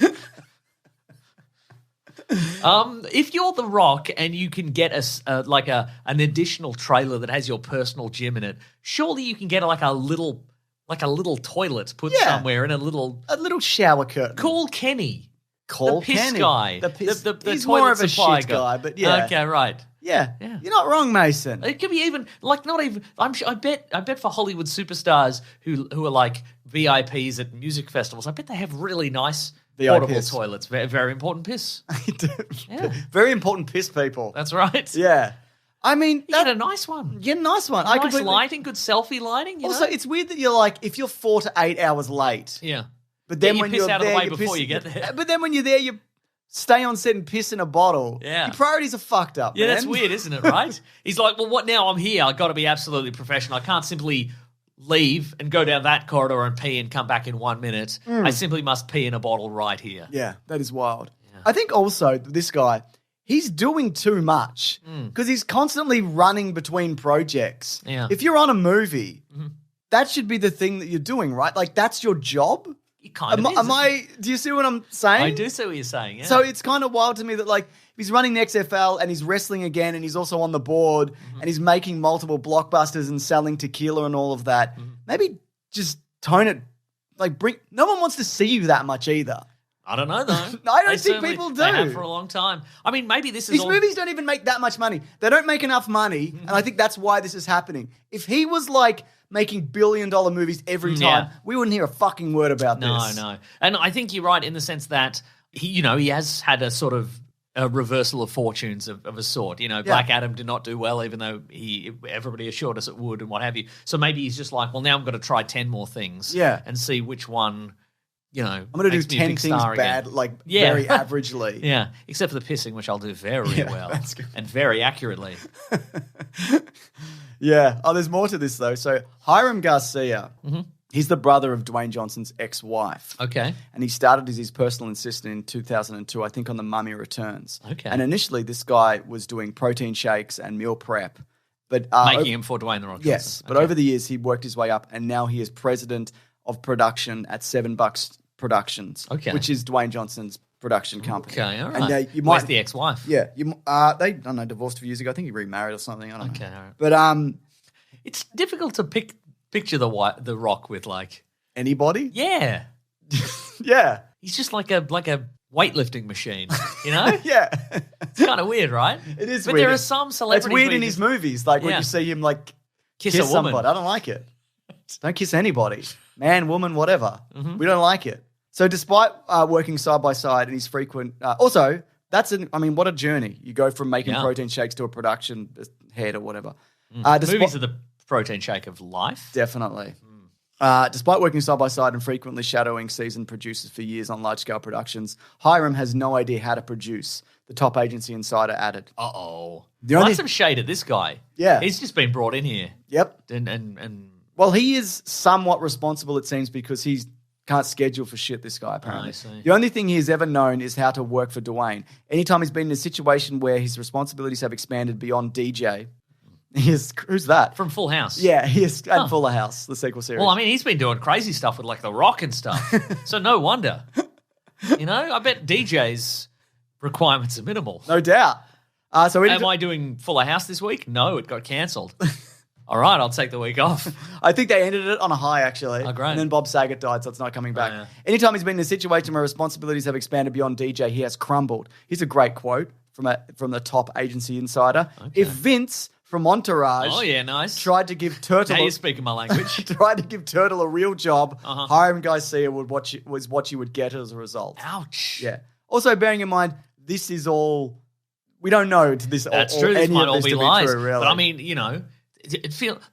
If you're The Rock and you can get an additional trailer that has your personal gym in it, surely you can get a little toilet put somewhere in a little shower curtain. Call Kenny. Call the piss Kenny. guy. The piss, the he's toilet more of a supply shit guy, but yeah. Okay, right. Yeah. Yeah. You're not wrong, Mason. It could be even not even. I'm sure. I bet for Hollywood superstars who are like VIPs at music festivals, I bet they have really nice portable VIPs. toilets. Very, very important piss. Yeah. Very important piss people. That's right. Yeah. I mean, You get a nice one. yeah, nice one. Nice lighting, good selfie lighting. You Also, know? it's weird that you're like, if you're 4 to 8 hours late, Yeah. but then Get your when piss you're out of the there, way you before piss- you get there. But then when you're there, you stay on set and piss in a bottle. Yeah. Your priorities are fucked up. Yeah, man. that's weird, isn't it, right? He's like, well, what now? I'm here. I've got to be absolutely professional. I can't simply leave and go down that corridor and pee and come back in 1 minute. I simply must pee in a bottle right here. Yeah, that is wild. I think also this guy, he's doing too much because he's constantly running between projects. Yeah. If you're on a movie, that should be the thing that you're doing, right? Like that's your job. It kind of is. Do you see what I'm saying? I do see what you're saying, yeah. So it's kind of wild to me that like if he's running the XFL and he's wrestling again and he's also on the board and he's making multiple blockbusters and selling tequila and all of that, maybe just tone it. Like no one wants to see you that much either. I don't know, though. I don't They think certainly- people do. They have for a long time. I mean, maybe this is These all... movies don't even make that much money. They don't make enough money, and I think that's why this is happening. If he was like making billion-dollar movies every time, we wouldn't hear a fucking word about this. No. And I think you're right in the sense that he has had a sort of a reversal of fortunes of a sort. You know, Black Adam did not do well, even though everybody assured us it would and what have you. So maybe he's just like, well, now I'm going to try 10 more things and see which one, you know, I'm going to do makes me a 10 big things star bad, again. like Yeah. very averagely. Yeah, except for the pissing, which I'll do very well that's good. and very accurately. Yeah. Oh, there's more to this, though. So Hiram Garcia, he's the brother of Dwayne Johnson's ex-wife. Okay. And he started as his personal assistant in 2002, I think on The Mummy Returns. Okay. And initially, this guy was doing protein shakes and meal prep. But Making him for Dwayne The Rock Johnson. yes, but over the years, he worked his way up, and now he is president of production at $7 Productions, which is Dwayne Johnson's production company. Okay, all right. And you Where's might, the ex-wife? yeah, they I don't know, divorced a few years ago. I think he remarried or something. I don't know. Okay, all right. But It's difficult to picture the Rock with like, anybody? yeah, Yeah, he's just like a weightlifting machine, you know? yeah. It's kind of weird, right? It is but weird. there are some celebrities. It's weird where in you his just movies, like when Yeah. you see him like kiss a woman. somebody. I don't like it. Don't kiss anybody, man, woman, whatever. We don't like it. So despite working side by side and his frequent, also what a journey. You go from making protein shakes to a production head or whatever. Movies are the protein shake of life. Definitely. Despite working side by side and frequently shadowing seasoned producers for years on large-scale productions, Hiram has no idea how to produce, the top agency insider added. Uh-oh. The only- Like some shade at this guy. Yeah. He's just been brought in here. Yep. And Well, he is somewhat responsible, it seems, because he can't schedule for shit, this guy, apparently. I see. The only thing he has ever known is how to work for Dwayne. Anytime he's been in a situation where his responsibilities have expanded beyond DJ, who's that? from Full House. Yeah, he is at Fuller House, the sequel series. Well, I mean, he's been doing crazy stuff with like The Rock and stuff. So no wonder. You know, I bet DJ's requirements are minimal. no doubt. So Am I doing Fuller House this week? No, it got cancelled. All right, I'll take the week off. I think they ended it on a high, actually. Oh, great. And then Bob Saget died, so it's not coming back. yeah. Anytime he's been in a situation where responsibilities have expanded beyond DJ, he has crumbled. Here's a great quote from the top agency insider. If Vince from Entourage Oh, yeah, nice. tried to give Turtle Now you're speaking my language. tried to give Turtle a real job, Hiram Garcia was what you would get as a result. Ouch. Yeah. Also, bearing in mind, this is all we don't know. That's or true. This any might of all this be to lies. true, really. But I mean, you know,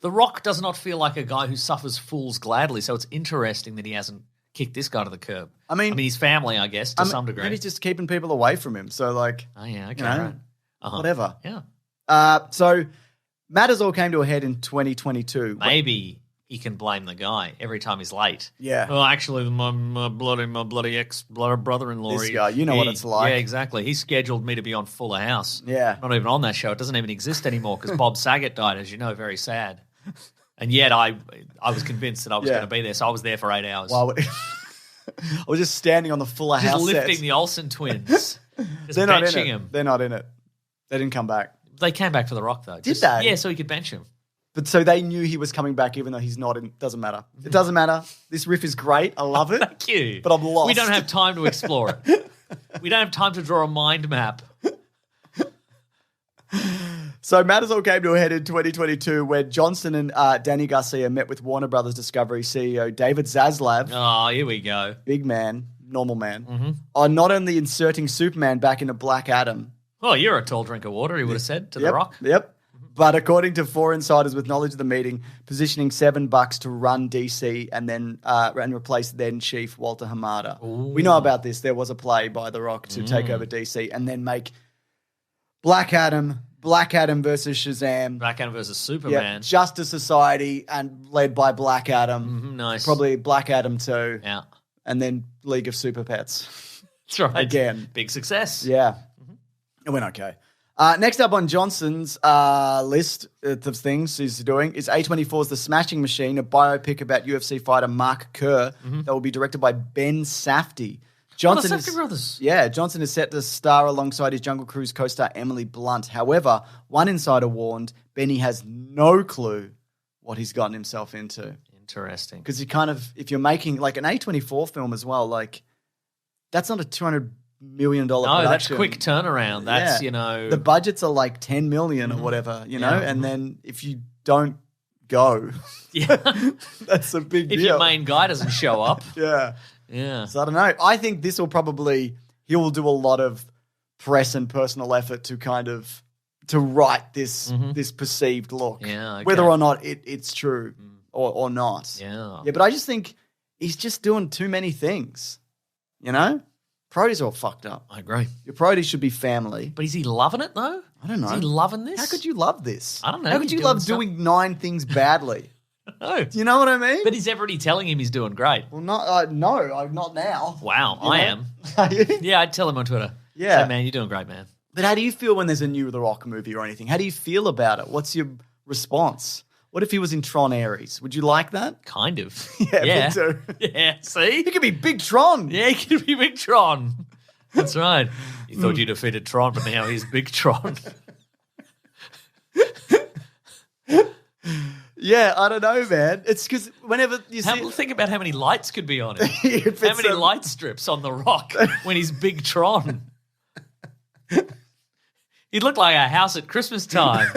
The Rock does not feel like a guy who suffers fools gladly. So it's interesting that he hasn't kick this guy to the curb. I mean, his family, I guess, to some degree. Maybe he's just keeping people away from him. So, like, Oh, yeah, okay, you know, right. Uh-huh. whatever. Yeah. So matters all came to a head in 2022. Maybe he can blame the guy every time he's late. Yeah. Well, actually, my bloody brother-in-law. This guy, you know what it's like. Yeah, exactly. He scheduled me to be on Fuller House. Yeah. Not even on that show. It doesn't even exist anymore because Bob Saget died, as you know, very sad. And yet I was convinced that I was going to be there, so I was there for 8 hours. Well, I was just standing on the Fuller House lifting sets. the Olsen twins. Just They're not in benching it. him. They're not in it. They didn't come back. They came back for The Rock, though. Did they? Yeah, so he could bench him. But so they knew he was coming back even though he's not in. Doesn't matter. It doesn't matter. This riff is great. I love it. Thank you. But I'm lost. We don't have time to explore it. We don't have time to draw a mind map. So matters all came to a head in 2022 where Johnson and Danny Garcia met with Warner Brothers Discovery CEO David Zaslav, Oh, here we go. big man, normal man, on not only inserting Superman back into Black Adam. Oh, you're a tall drink of water, he would have said to The Rock. Yep. But according to 4 insiders with knowledge of the meeting, positioning $7 to run DC and then and replace then Chief Walter Hamada. We know about this. There was a play by The Rock to take over DC and then make Black Adam versus Shazam. Black Adam versus Yep. Superman. Justice Society and led by Black Adam. Nice. Probably Black Adam 2. Yeah. And then League of Super Pets. That's right. Again. Big success. Yeah. It went okay. Next up on Johnson's list of things he's doing is A24's The Smashing Machine, a biopic about UFC fighter Mark Kerr that will be directed by Ben Safdie. Johnson Safdie brothers. Yeah, Johnson is set to star alongside his Jungle Cruise co-star Emily Blunt. However, one insider warned Benny has no clue what he's gotten himself into. Interesting. Because you kind of, if you're making like an A24 film as well, like that's not a $200 million production. No, that's quick turnaround. That's, you know. The budgets are like 10 million or whatever, you know, and then if you don't go, that's a big deal. If your main guy doesn't show up. Yeah. Yeah. So I don't know. I think this will probably, he will do a lot of press and personal effort to kind of, to write this this perceived look. Yeah, okay. Whether or not it's true or not. Yeah. Yeah, but I just think he's just doing too many things, you know? Priorities are all fucked up. I agree. Your priorities should be family. But is he loving it, though? I don't know. Is he loving this? How could you love this? I don't know. How could He's you love doing doing 9 things badly? No. Do you know what I mean? But he's already telling him he's doing great. Well, not not now. Wow, You I know? am. Are you? Yeah, I'd tell him on Twitter. Yeah. Say, man, you're doing great, man. But how do you feel when there's a new The Rock movie or anything? How do you feel about it? What's your response? What if he was in Tron Ares? Would you like that? Kind of. Yeah, me too. Yeah, see? He could be Big Tron. Yeah, he could be Big Tron. That's right. You thought you defeated Tron, but now he's Big Tron. Yeah, I don't know, man. It's because whenever you see Think about how many lights could be on him. If How it's many a- light strips on The Rock when he's Big Tron? He'd look like a house at Christmas time.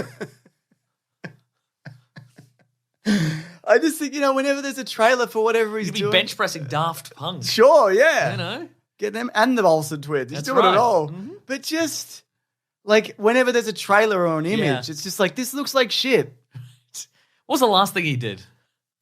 I just think, you know, whenever there's a trailer for whatever he's He'd be doing. bench pressing Daft Punk. Sure, yeah. You know? Get them and the Olsen twins. He's That's doing right. it all. Mhm. But just like whenever there's a trailer or an image, Yeah. it's just like, this looks like shit. What was the last thing he did?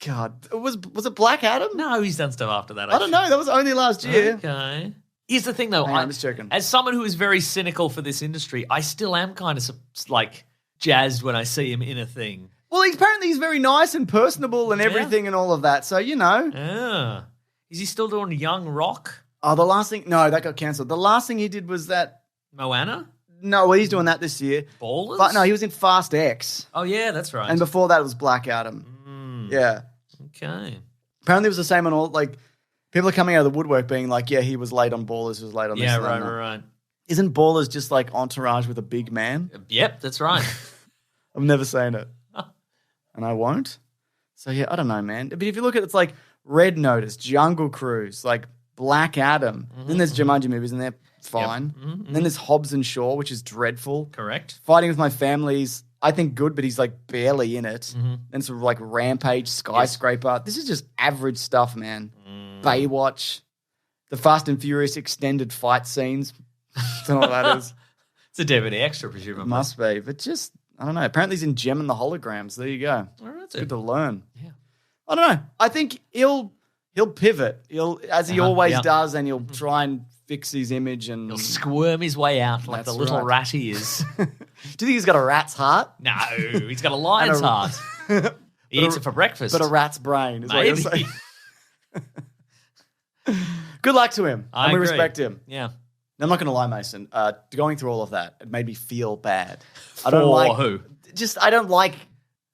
God, was it Black Adam? No, he's done stuff after that. I don't know. That was only last year. Okay. Here's the thing, though. Hang on, I'm just checking. As someone who is very cynical for this industry, I still am kind of like jazzed when I see him in a thing. Well, apparently he's very nice and personable and everything and all of that. So, you know. Ah. Is he still doing Young Rock? Oh, the last thing. No, that got cancelled. The last thing he did was that. Moana? No, well, he's doing that this year. Ballers? But no, he was in Fast X. Oh, yeah, that's right. And before that, it was Black Adam. Yeah. Okay. Apparently it was the same on all, like, people are coming out of the woodwork being like, yeah, he was late on Ballers, he was late on this. Yeah, and that. right. Isn't Ballers just like Entourage with a big man? Yep, that's right. I've never seen it. And I won't. So, yeah, I don't know, man. But if you look at it, it's like Red Notice, Jungle Cruise, like Black Adam. Then there's Jumanji movies and they're fine. And then there's Hobbs and Shaw, which is dreadful. Correct. Fighting with My Family's, I think, good, but he's like barely in it. Then sort of like Rampage, Skyscraper. This is just average stuff, man. Baywatch, the Fast and Furious extended fight scenes. Don't know what that is. It's a DVD extra, presumably. Must be, but just, I don't know. Apparently he's in Gem and the Holograms. There you go. All right, It's good to learn. Yeah. I don't know. I think he'll he'll pivot. As he always yeah. does, and he'll try and fix his image and He'll squirm his way out like That's the little right. rat he is. Do you think he's got a rat's heart? No, he's got a lion's And heart. He eats it for breakfast. But a rat's brain is Maybe. what you're saying. Good luck to him. I And we agree. respect him. Yeah. Now, I'm not going to lie, Mason. Going through all of that, it made me feel bad. I For who? I don't like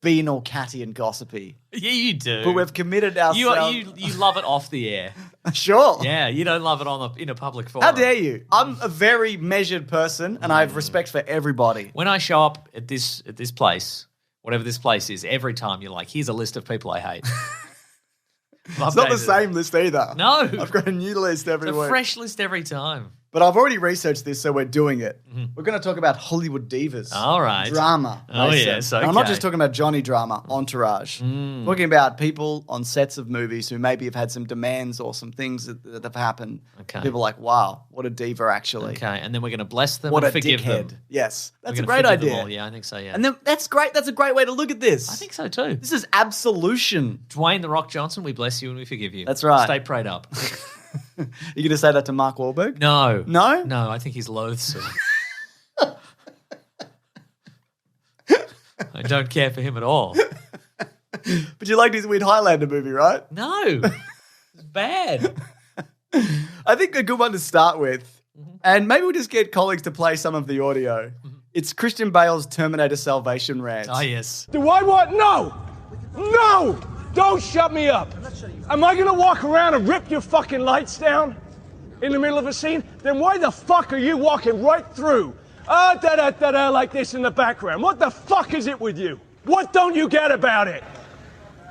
being all catty and gossipy. Yeah, you do. But we've committed ourselves. You love it off the air. Sure. Yeah, you don't love it in a public forum. How dare you? I'm a very measured person, and I have respect for everybody. When I show up at this place, whatever this place is, every time you're like, here's a list of people I hate. It's not the same list either. No. I've got a new list every It's a week. fresh list every time. But I've already researched this, so we're doing it. We're going to talk about Hollywood divas. All right. Drama. Oh, Mason. yes, And I'm not okay. just talking about Johnny drama, entourage. Talking about people on sets of movies who maybe have had some demands or some things that have happened. Okay. People are like, wow, what a diva actually. Okay, and then we're going to bless them What and a forgive dickhead. them. Yes. That's We're a gonna great forgive them idea. all. Yeah, I think so, yeah. And then that's great. That's a great way to look at this. I think so too. This is absolution. Dwayne "The Rock" Johnson, we bless you and we forgive you. That's right. Stay prayed up. You going to say that to Mark Wahlberg? No. No? No, I think he's loathsome. I don't care for him at all. But you liked his weird Highlander movie, right? No. It's bad. I think a good one to start with, and maybe we'll just get colleagues to play some of the audio. It's Christian Bale's Terminator Salvation rant. Oh, yes. Do I want? No! No! Don't shut me up! Am I gonna walk around and rip your fucking lights down in the middle of a scene? Then why the fuck are you walking right through? Da-da-da-da, like this in the background. What the fuck is it with you? What don't you get about it?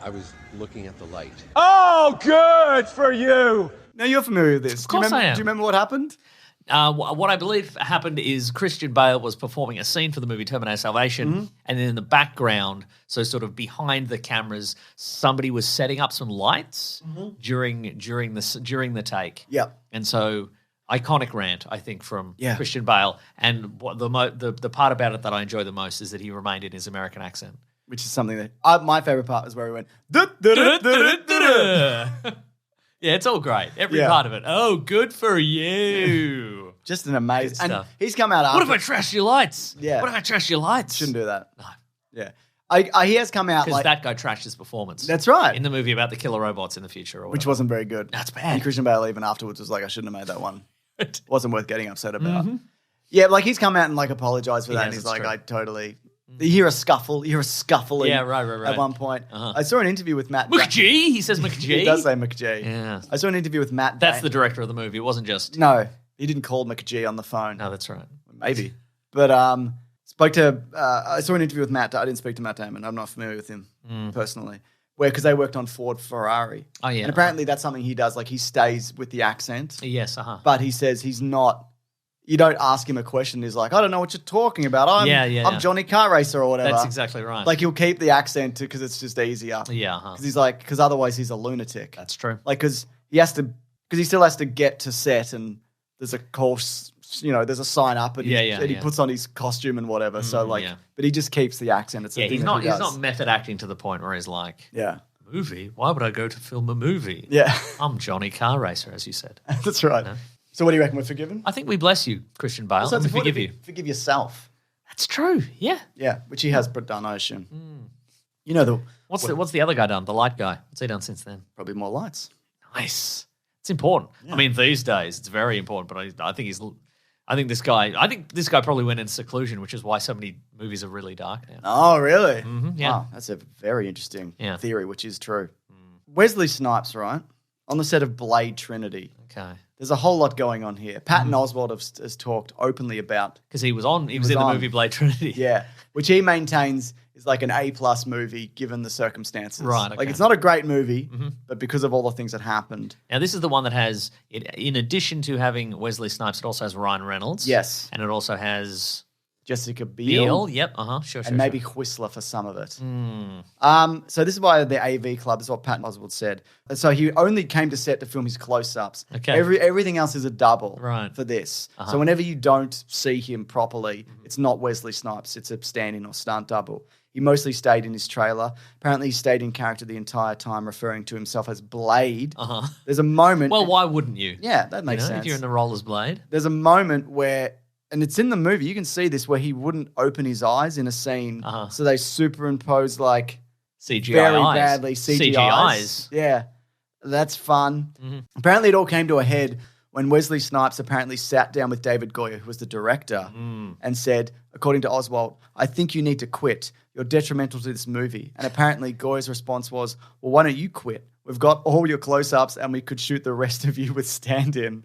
I was looking at the light. Oh, good for you! Now you're familiar with this. Of course I am. Do you remember what happened? What I believe happened is Christian Bale was performing a scene for the movie Terminator Salvation, and then in the background, so sort of behind the cameras, somebody was setting up some lights during the take. Yep. And so iconic rant, I think, from Yeah. Christian Bale. And what the part about it that I enjoy the most is that he remained in his American accent. Which is something that my favorite part was where he went. "Du-du-du-du-du-du-du." Yeah, it's all great. Every Yeah. part of it. Oh, good for you. Just an amazing. Good And stuff. he's come out after. What if I trash your lights? Yeah. What if I trash your lights? Shouldn't do that. No. Yeah. He has come out Because like that guy trashed his performance. That's right. In the movie about the killer robots in the future. Or which whatever. wasn't very good. That's bad. And Christian Bale even afterwards was like, I shouldn't have made that one. Wasn't worth getting upset about. Yeah, like he's come out and like apologized for He that. has, And he's it's like, true. I totally. You hear a scuffle. Yeah, right. At one point, I saw an interview with Matt. McGee? He says McGee. He does say McGee. Yeah. I saw an interview with Matt. That's Damon. the director of the movie. It wasn't just. No, he didn't call McGee on the phone. No, that's right. Maybe. But I saw an interview with Matt. I didn't speak to Matt Damon. I'm not familiar with him personally. Because they worked on Ford Ferrari. Oh, yeah. And apparently that's something he does. Like he stays with the accent. Yes, But he says he's not. You don't ask him a question. He's like, I don't know what you're talking about. I'm Johnny Car Racer or whatever. That's exactly right. Like he'll keep the accent because it's just easier. Yeah. Because he's like, because otherwise he's a lunatic. That's true. Like because he still has to get to set and there's a course, there's a sign up and, he puts on his costume and whatever. So like, yeah. but he just keeps the accent. It's a Yeah, thing he's that he not does. method acting to the point where he's like, Yeah. movie? Why would I go to film a movie? Yeah. I'm Johnny Car Racer, as you said. That's right. So what do you reckon? We're forgiven? I think we bless you, Christian Bale, Also, and it's we important forgive you. to Forgive yourself. That's true. Yeah. Yeah, which he has done, I assume. You know, What's the other guy done? The light guy. What's he done since then? probably more lights. Nice. It's important. I mean, these days it's very important. But I think this guy probably went in seclusion, which is why so many movies are really dark now. Oh, really? yeah. Wow, that's a very interesting Yeah. theory, which is true. Wesley Snipes, right? On the set of Blade Trinity. Okay. There's a whole lot going on here. Patton Oswalt has talked openly about, Because he was in was the on. movie Blade Trinity. yeah, which he maintains is like an A+ movie given the circumstances. Right, okay. Like it's not a great movie, but because of all the things that happened. Now, this is the one that has, in addition to having Wesley Snipes, it also has Ryan Reynolds. Yes. And it also has Jessica Biel. Yep. Sure. And maybe Whistler for some of it. So this is why the AV Club is what Patton Oswalt said. So he only came to set to film his close-ups. Okay. Everything else is a double for this. So whenever you don't see him properly, it's not Wesley Snipes. It's a stand-in or stunt double. He mostly stayed in his trailer. Apparently, he stayed in character the entire time, referring to himself as Blade. There's a moment... Well, why wouldn't you? Yeah, that makes sense. If you're in the role as Blade. There's a moment where... And it's in the movie. You can see this where he wouldn't open his eyes in a scene. So they superimpose like CGI very eyes. badly CGIs. Yeah, that's fun. Apparently it all came to a head when Wesley Snipes apparently sat down with David Goyer, who was the director, and said, according to Oswalt, I think you need to quit. You're detrimental to this movie. And apparently Goyer's response was, well, why don't you quit? We've got all your close-ups and we could shoot the rest of you with stand-in.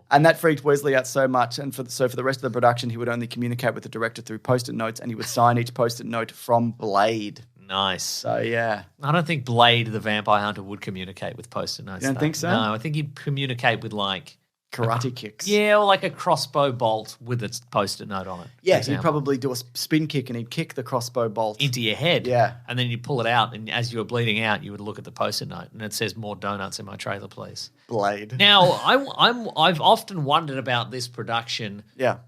And that freaked Wesley out so much. And for the rest of the production, he would only communicate with the director through Post-it notes, and he would sign each Post-it note from Blade. Nice. So, yeah. I don't think Blade, the vampire hunter, would communicate with Post-it notes. You don't think so? No, I think he'd communicate with like... Karate kicks. Yeah, or like a crossbow bolt with its Post-it note on it. Yeah, he'd probably do a spin kick and he'd kick the crossbow bolt. Into your head. Yeah. And then you pull it out, and as you were bleeding out, you would look at the Post-it note, and it says, more donuts in my trailer, please. Blade. Now, I've often wondered about this production. Yeah.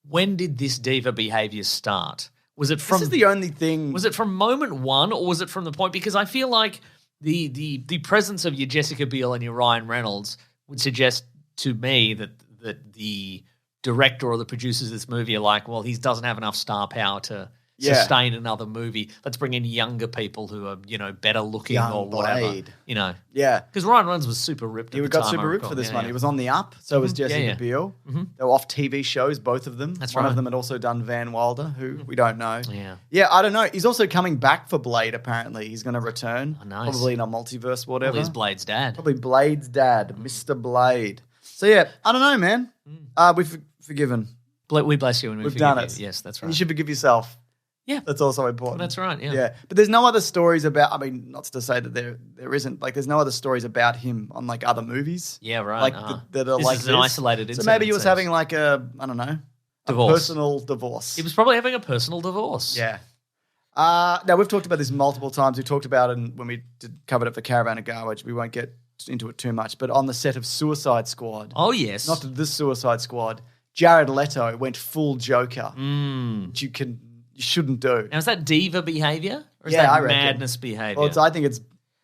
When did this diva behavior start? Was it from... This is the only thing... Was it from moment one, or was it from the point... Because I feel like the presence of your Jessica Biel and your Ryan Reynolds would suggest to me that the director or the producers of this movie are like, well, he doesn't have enough star power to sustain another movie. Let's bring in younger people who are, better looking or whatever. Blade. Yeah. Because Ryan Reynolds was super ripped He at the time. got super ripped for this one. He was on the up, so was Jessica Biel. They were off TV shows, both of them. That's one right. of them had also done Van Wilder, who we don't know. Yeah. Yeah, I don't know. He's also coming back for Blade, apparently. He's going to return. Oh, nice. Probably in a multiverse, whatever. Probably his Blade's dad. Probably Blade's dad, Mr. Blade. So, yeah, I don't know, man. We've forgiven. We bless you and We've forgive done you. it. Yes, that's And right. you should forgive yourself. Yeah. That's also important. That's right, yeah. Yeah. But there's no other stories about, not to say that there isn't, like, there's no other stories about him on, like, other movies. Yeah, right. Like, that are this like is an isolated incident. So maybe he was having, like, a Divorce. personal divorce. He was probably having a personal divorce. Yeah. Now, we've talked about this multiple times. We talked about it when we covered it for Caravan of Garbage. We won't get into it too much. But on the set of Suicide Squad. Oh, yes. Not this Suicide Squad. Jared Leto went full Joker. Which you shouldn't do. Now, is that diva behavior? Or is Yeah, that I reckon. madness behavior? Well, I think it's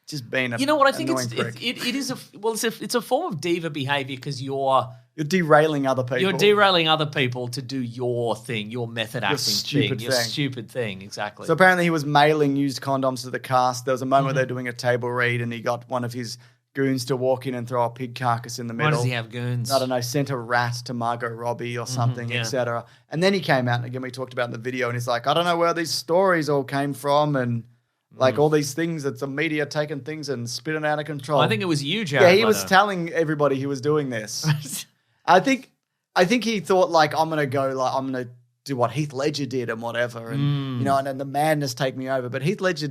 just being a You know what? I think annoying prick. it is it's a form of diva behavior because you're derailing other people. You're derailing other people to do your thing, your method acting stupid your thing. stupid thing, exactly. So apparently he was mailing used condoms to the cast. There was a moment where they're doing a table read and he got one of his goons to walk in and throw a pig carcass in the middle. Why does he have goons? I don't know, sent a rat to Margot Robbie or something, yeah. etc. And then he came out, and again we talked about in the video, and he's like, I don't know where these stories all came from, and like all these things that the media taking things and spitting out of control. I think it was you, Jared. Yeah, he was Leto. telling everybody he was doing this. I think he thought like I'm gonna do what Heath Ledger did and whatever, and and then the madness take me over. But Heath Ledger,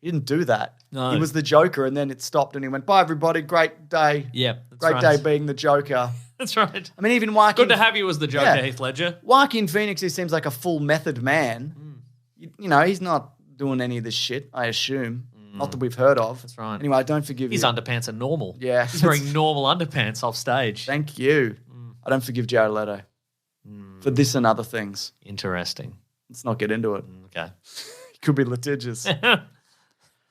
he didn't do that. No. He was the Joker, and then it stopped, and he went, "Bye, everybody, great day." Yeah, that's great right. day being the Joker. That's right. I mean, even Joaquin. Good to have you as the Joker, Yeah. Heath Ledger. Joaquin Phoenix, he seems like a full method man. He's not doing any of this shit. I assume, not that we've heard of. That's right. Anyway, I don't forgive His you. underpants are normal. Yeah. He's wearing normal underpants off stage. Thank you. I don't forgive Jared Leto for this and other things. Interesting. Let's not get into it. Okay. He could be litigious.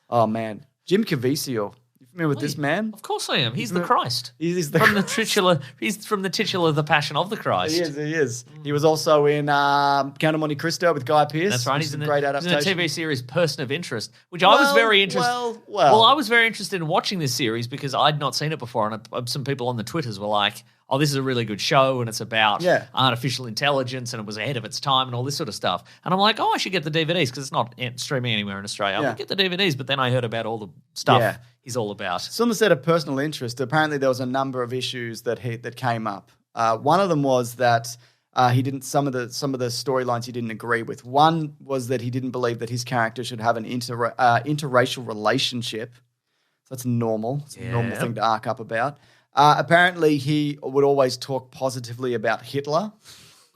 Oh, man. Jim Caviezel. You familiar with this man? Of course I am. He's the Christ. He's the From the titular, he's from the titular The Passion of the Christ. He is. He was also in Count of Monte Cristo with Guy Pearce. That's right. which He's is in a the great he's in adaptation. the TV series Person of Interest, which I was very interested. Well, I was very interested in watching this series because I'd not seen it before, and some people on the Twitters were like, "Oh, this is a really good show, and it's about artificial intelligence, and it was ahead of its time, and all this sort of stuff." And I'm like, "Oh, I should get the DVDs because it's not streaming anywhere in Australia. Yeah. I'll get the DVDs." But then I heard about all the stuff Yeah. he's all about. So on the set of Personal Interest, apparently there was a number of issues that came up. One of them was that he didn't some of the storylines he didn't agree with. One was that he didn't believe that his character should have an interracial relationship. So that's normal. It's a normal thing to arc up about. Apparently he would always talk positively about Hitler.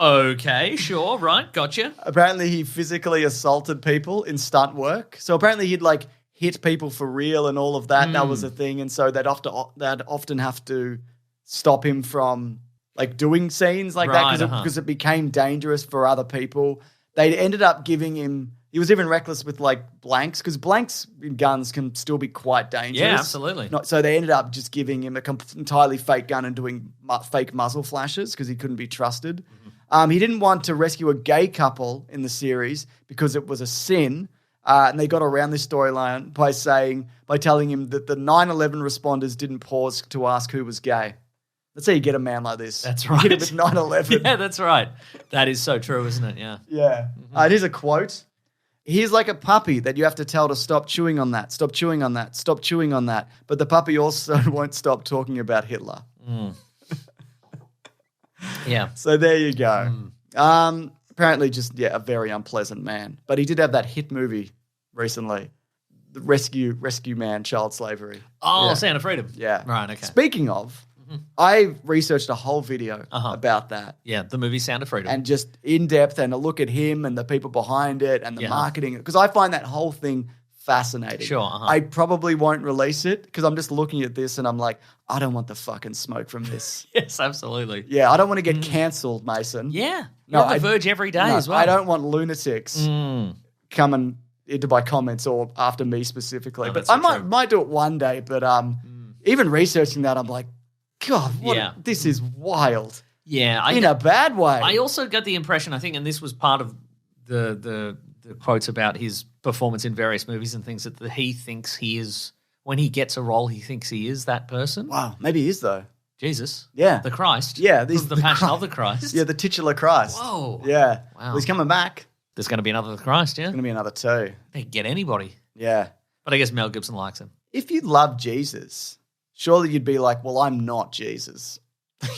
Okay, sure, right, gotcha. Apparently, he physically assaulted people in stunt work. So apparently, he'd like hit people for real and all of that. That was a thing, and so they'd often have to stop him from like doing scenes like that because it became dangerous for other people. They ended up giving him. He was even reckless with like blanks because blanks in guns can still be quite dangerous. Yeah, absolutely. So they ended up just giving him a entirely fake gun and doing fake muzzle flashes because he couldn't be trusted. He didn't want to rescue a gay couple in the series because it was a sin. And they got around this storyline by telling him that the 9/11 responders didn't pause to ask who was gay. That's how you get a man like this. That's right. You get him with 9/11. Yeah, that's right. That is so true, isn't it? Yeah. Yeah. Here's a quote. He's like a puppy that you have to tell to stop chewing on that, stop chewing on that, stop chewing on that. But the puppy also won't stop talking about Hitler. Yeah. So there you go. Apparently just, a very unpleasant man. But he did have that hit movie recently, the Rescue Man, Child Slavery. Oh, Yeah. Sound of Freedom. Yeah. Right, okay. Speaking of, I researched a whole video about that. Yeah, the movie Sound of Freedom. And just in depth and a look at him and the people behind it and the marketing. Because I find that whole thing fascinating. Sure. I probably won't release it because I'm just looking at this and I'm like, I don't want the fucking smoke from this. Yes, absolutely. Yeah, I don't want to get cancelled, Mason. Yeah. No, You're on The Verge every day as well. I don't want lunatics coming into my comments or after me specifically. No, but that's I so true. might do it one day. But even researching that, I'm like, God, this is wild. Yeah. In a bad way. I also got the impression, I think, and this was part of the quotes about his performance in various movies and things, that he thinks he is, when he gets a role, he thinks he is that person. Wow, maybe he is though. Jesus. Yeah. The Christ. Yeah. The Passion of the Christ. Yeah, the titular Christ. Whoa. Yeah. Wow. Well, he's coming back. There's going to be another Christ, yeah? There's going to be another two. They can get anybody. Yeah. But I guess Mel Gibson likes him. If you love Jesus, surely you'd be like, well, I'm not Jesus.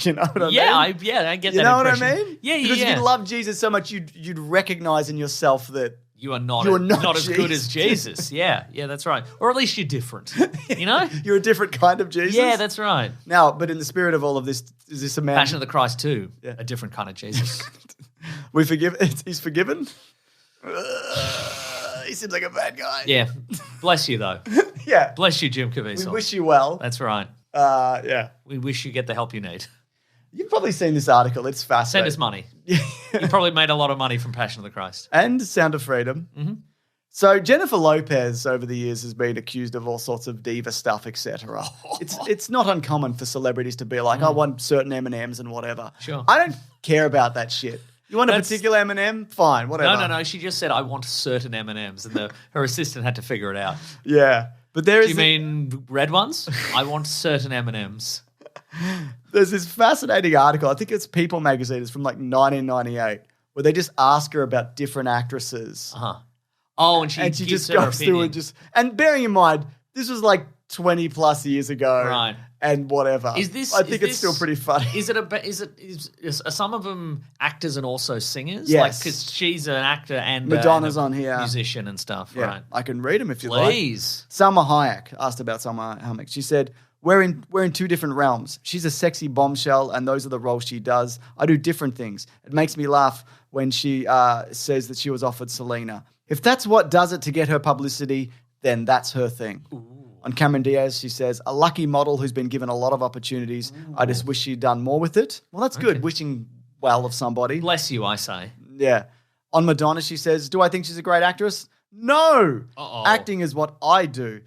You know what I mean? I get that. You know impression. what I mean? Yeah, Because if you love Jesus so much, you'd recognize in yourself that you are not as good as Jesus. Yeah, that's right. Or at least you're different. You know? You're a different kind of Jesus. Yeah, that's right. Now, but in the spirit of all of this, is this a man? Passion of the Christ too. Yeah. A different kind of Jesus. We forgive. He's forgiven. He seems like a bad guy. Yeah. Bless you though. Yeah. Bless you, Jim We Caviezel. wish you well. That's right. Yeah. We wish you get the help you need. You've probably seen this article. It's fascinating. Send us money. You probably made a lot of money from Passion of the Christ. And Sound of Freedom. Mm-hmm. So Jennifer Lopez over the years has been accused of all sorts of diva stuff, etc. It's not uncommon for celebrities to be like, I want certain M&Ms and whatever. Sure. I don't care about that shit. You want a particular M&M? Fine, whatever. No. She just said, I want certain M&Ms, and her assistant had to figure it out. Yeah. But there Do is you mean red ones? I want certain M&Ms. There's this fascinating article. I think it's People magazine. It's from like 1998, where they just ask her about different actresses. Oh, and she just gives her goes through opinion. and bearing in mind, this was like 20 plus years ago. Right. And whatever. I think it's this still pretty funny. Are some of them actors and also singers? Yes. Like, because she's an actor and Madonna's and on here. musician and stuff, Yeah, right? I can read them if you like. Please. Salma Hayek asked about Salma Hayek. She said, we're in two different realms. She's a sexy bombshell, and those are the roles she does. I do different things. It makes me laugh when she says that she was offered Selena. If that's what does it to get her publicity, then that's her thing. Ooh. On Cameron Diaz, she says, a lucky model who's been given a lot of opportunities. Ooh. I just wish she'd done more with it. Well, that's good. Wishing well of somebody. Bless you, I say. Yeah. On Madonna, she says, do I think she's a great actress? No. Uh-oh. Acting is what I do.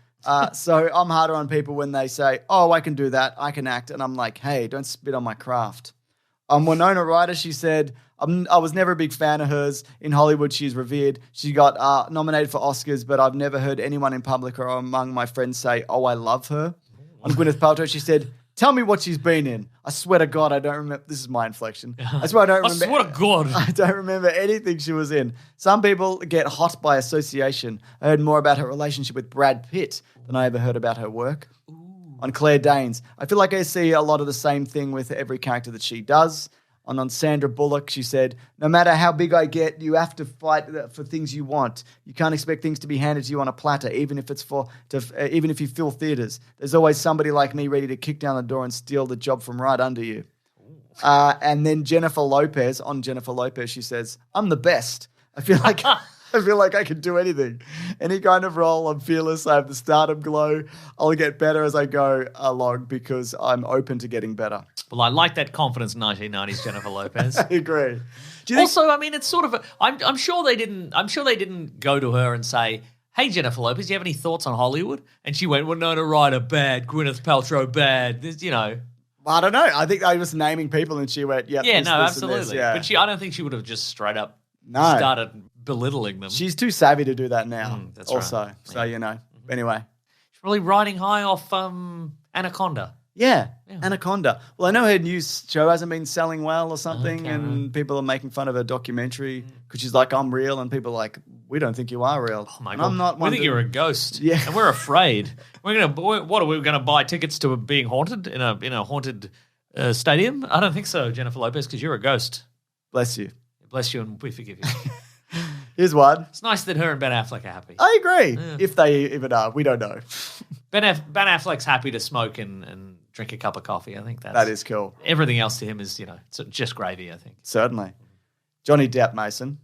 So I'm harder on people when they say, oh, I can do that, I can act. And I'm like, hey, don't spit on my craft. Winona Ryder, she said, I was never a big fan of hers. In Hollywood, she's revered. She got nominated for Oscars, but I've never heard anyone in public or among my friends say, oh, I love her. On Gwyneth Paltrow, she said, tell me what she's been in. I swear to God, I don't remember. This is my inflection. I swear I don't remember. I swear to God. I don't remember anything she was in. Some people get hot by association. I heard more about her relationship with Brad Pitt than I ever heard about her work. Ooh. On Claire Danes, I feel like I see a lot of the same thing with every character that she does. And on Sandra Bullock, she said, no matter how big I get, you have to fight for things you want. You can't expect things to be handed to you on a platter, even if even if you fill theaters. There's always somebody like me ready to kick down the door and steal the job from right under you. And then Jennifer Lopez, she says, "I'm the best. I feel like I can do anything. Any kind of role, I'm fearless. I have the stardom glow. I'll get better as I go along because I'm open to getting better." Well, I like that confidence 1990s Jennifer Lopez. I agree. Do you think- Also, I mean, it's sort of. I'm sure they didn't. I'm sure they didn't go to her and say, "Hey, Jennifer Lopez, do you have any thoughts on Hollywood?" And she went, "Winona Ryder bad, Gwyneth Paltrow bad." You know. I don't know. I think I was naming people and she went, "Yep, Yeah, this, no, this, absolutely. and this." Yeah. But I don't think she would have just straight up started belittling them. She's too savvy to do that now. That's also, right. so you know. Anyway, She's really riding high off Anaconda. yeah, Anaconda. Well, I know her new show hasn't been selling well or something, Okay. and people are making fun of her documentary because she's like, "I'm real," and people are like, "We don't think you are real." Oh my And God. I'm not. We one think to- you're a ghost. Yeah. And we're afraid. What are we going to buy tickets to being haunted in a haunted stadium? I don't think so, Jennifer Lopez, because you're a ghost. Bless you. Bless you and we forgive you. Here's one. It's nice that her and Ben Affleck are happy. I agree. If they even are, we don't know. Ben Affleck's happy to smoke and drink a cup of coffee. I think That is cool. everything else to him is, it's just gravy, I think. Certainly. Johnny Depp, Mason.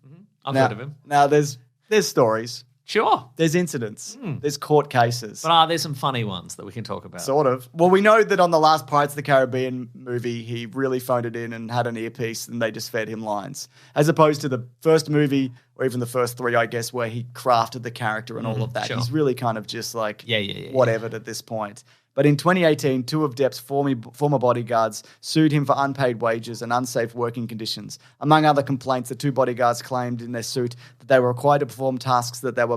I've Now- heard of him. Now there's stories. Sure. There's incidents. There's court cases. But there's some funny ones that we can talk about. Sort of. Well, we know that on the last Pirates of the Caribbean movie, he really phoned it in and had an earpiece and they just fed him lines. As opposed to the first movie, or even the first three, I guess, where he crafted the character and all of that. sure. He's really kind of just like Yeah. whatever at this point. But in 2018, two of Depp's former bodyguards sued him for unpaid wages and unsafe working conditions. Among other complaints, the two bodyguards claimed in their suit that they were required to perform tasks that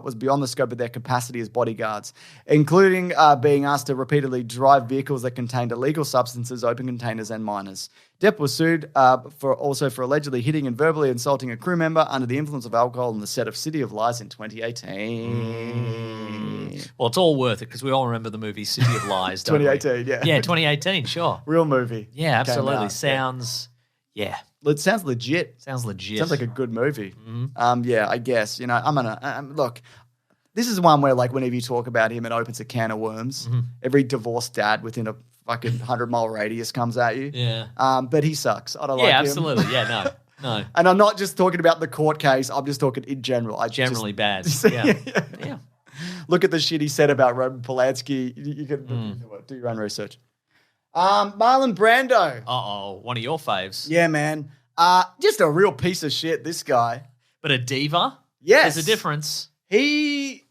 was beyond the scope of their capacity as bodyguards, including being asked to repeatedly drive vehicles that contained illegal substances, open containers, and minors. Depp was sued for allegedly hitting and verbally insulting a crew member under the influence of alcohol on the set of City of Lies in 2018. Well, it's all worth it because we all remember the movie City of Lies, don't we? 2018, yeah. Yeah, 2018, sure. Real movie. Yeah, absolutely. Came out, Sounds, yeah. Well, it sounds legit. Sounds legit. Sounds like a good movie. Yeah, I guess. Look, this is one where, like, whenever you talk about him, it opens a can of worms. Every divorced dad within a fucking 100-mile radius comes at you. Yeah. But he sucks. I don't like him. Yeah, absolutely. Yeah, no. And I'm not just talking about the court case. I'm just talking in general. Generally bad. Yeah. Look at the shit he said about Roman Polanski. You can do your own research. Marlon Brando. Uh-oh, one of your faves. Yeah, man. Just a real piece of shit, this guy. But a diva? Yes. There's a difference. I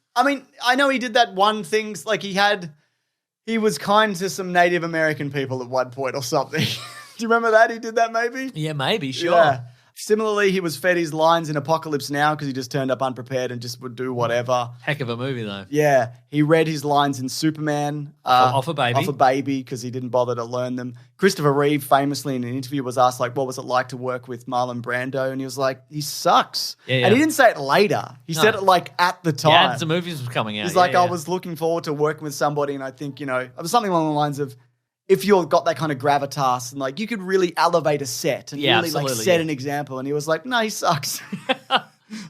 know he did that one thing, like he was kind to some Native American people at one point or something. Do you remember that? He did that maybe? Yeah, maybe, sure. Yeah. Similarly, he was fed his lines in Apocalypse Now because he just turned up unprepared and just would do whatever. Heck of a movie, though. Yeah. He read his lines in Superman. Off a baby. Off a baby because he didn't bother to learn them. Christopher Reeve famously in an interview was asked, like, what was it like to work with Marlon Brando? And he was like, he sucks. Yeah. And he didn't say it later. He said it, like, at the time. Yeah, the movies were coming out. He's like, I was looking forward to working with somebody, and I think, it was something along the lines of, if you've got that kind of gravitas and like you could really elevate a set and really like set an example. And he was like, no, he sucks. I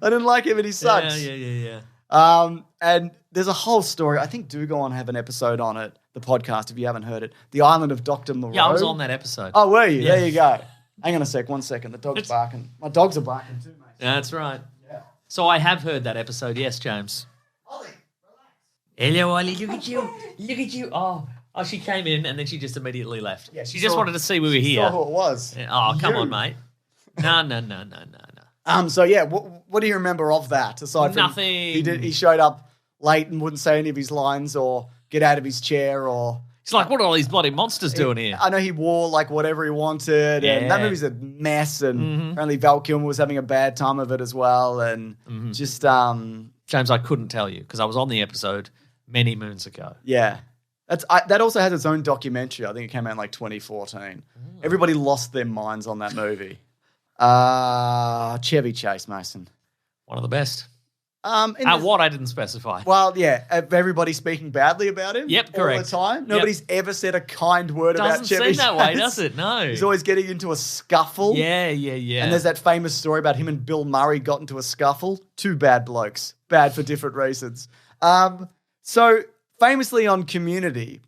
didn't like him and he sucks. Yeah. And there's a whole story. I think do go on have an episode on it, the podcast, if you haven't heard it. The Island of Dr. Moreau. Yeah, I was on that episode. Oh, were you? Yeah. There you go. Hang on a sec. 1 second. The dog's barking. My dogs are barking too, mate. That's right. Yeah. So I have heard that episode. Yes, James. Ollie, Hello, Ollie. Look at you. Look at you. Oh, she came in and then she just immediately left. Yeah, she just wanted to see we were here. saw who it was. Oh, come You. on, mate. No. So yeah, what do you remember of that? Aside from Nothing. he showed up late and wouldn't say any of his lines or get out of his chair or. It's like, what are all these bloody monsters doing here? I know he wore like whatever he wanted, and that Yeah. movie's a mess. And apparently Val Kilmer was having a bad time of it as well, and just James, I couldn't tell you because I was on the episode many moons ago. yeah. That also has its own documentary. I think it came out in like 2014. Everybody lost their minds on that movie. Chevy Chase, Mason. One of the best. In At the- what I didn't specify. Well, yeah, everybody speaking badly about him. Yep, all correct. the time. Yep. Nobody's ever said a kind word about Doesn't Chevy seem that way, Chase. does it? No. He's always getting into a scuffle. Yeah. And there's that famous story about him and Bill Murray got into a scuffle. Two bad blokes. Bad for different reasons. So famously on Community,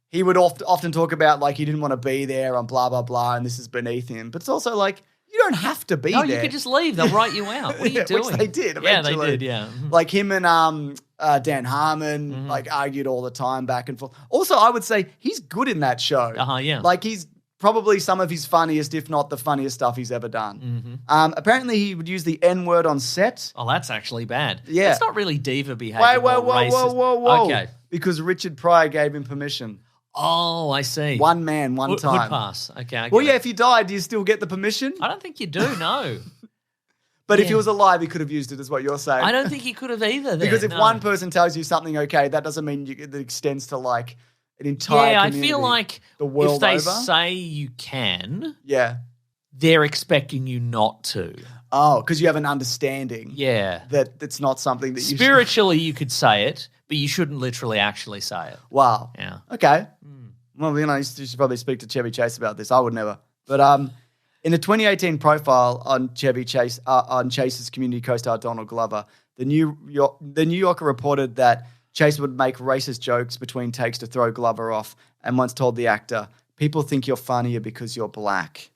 he would often talk about like he didn't want to be there on blah, blah, blah, and this is beneath him. But it's also like, you don't have to be there. No, you could just leave. They'll write you out. What are you doing? Which they did eventually. Yeah, they did, yeah. Like him and Dan Harmon like argued all the time back and forth. Also, I would say he's good in that show. Yeah. Like he's probably some of his funniest, if not the funniest stuff he's ever done. Apparently he would use the N-word on set. Oh, that's actually bad. Yeah. That's not really diva behavior. Whoa. Okay. Because Richard Pryor gave him permission. Oh, I see. One man, one time. Would pass. Okay. Well, yeah, if he died, do you still get the permission? I don't think you do, no. But if he was alive, he could have used it, is what you're saying. I don't think he could have either. Because if one person tells you something okay, that doesn't mean it extends to like an entire community. I feel like the world if they over. say you can, they're expecting you not to. Oh, because you have an understanding. Yeah. That it's not something that you spiritually you could say it, but you shouldn't literally actually say it. Wow. Yeah. Okay. Well, you should probably speak to Chevy Chase about this. I would never. But in a 2018 profile on Chevy Chase, on Chase's community co-star Donald Glover, the New Yorker reported that Chase would make racist jokes between takes to throw Glover off, and once told the actor, "People think you're funnier because you're black."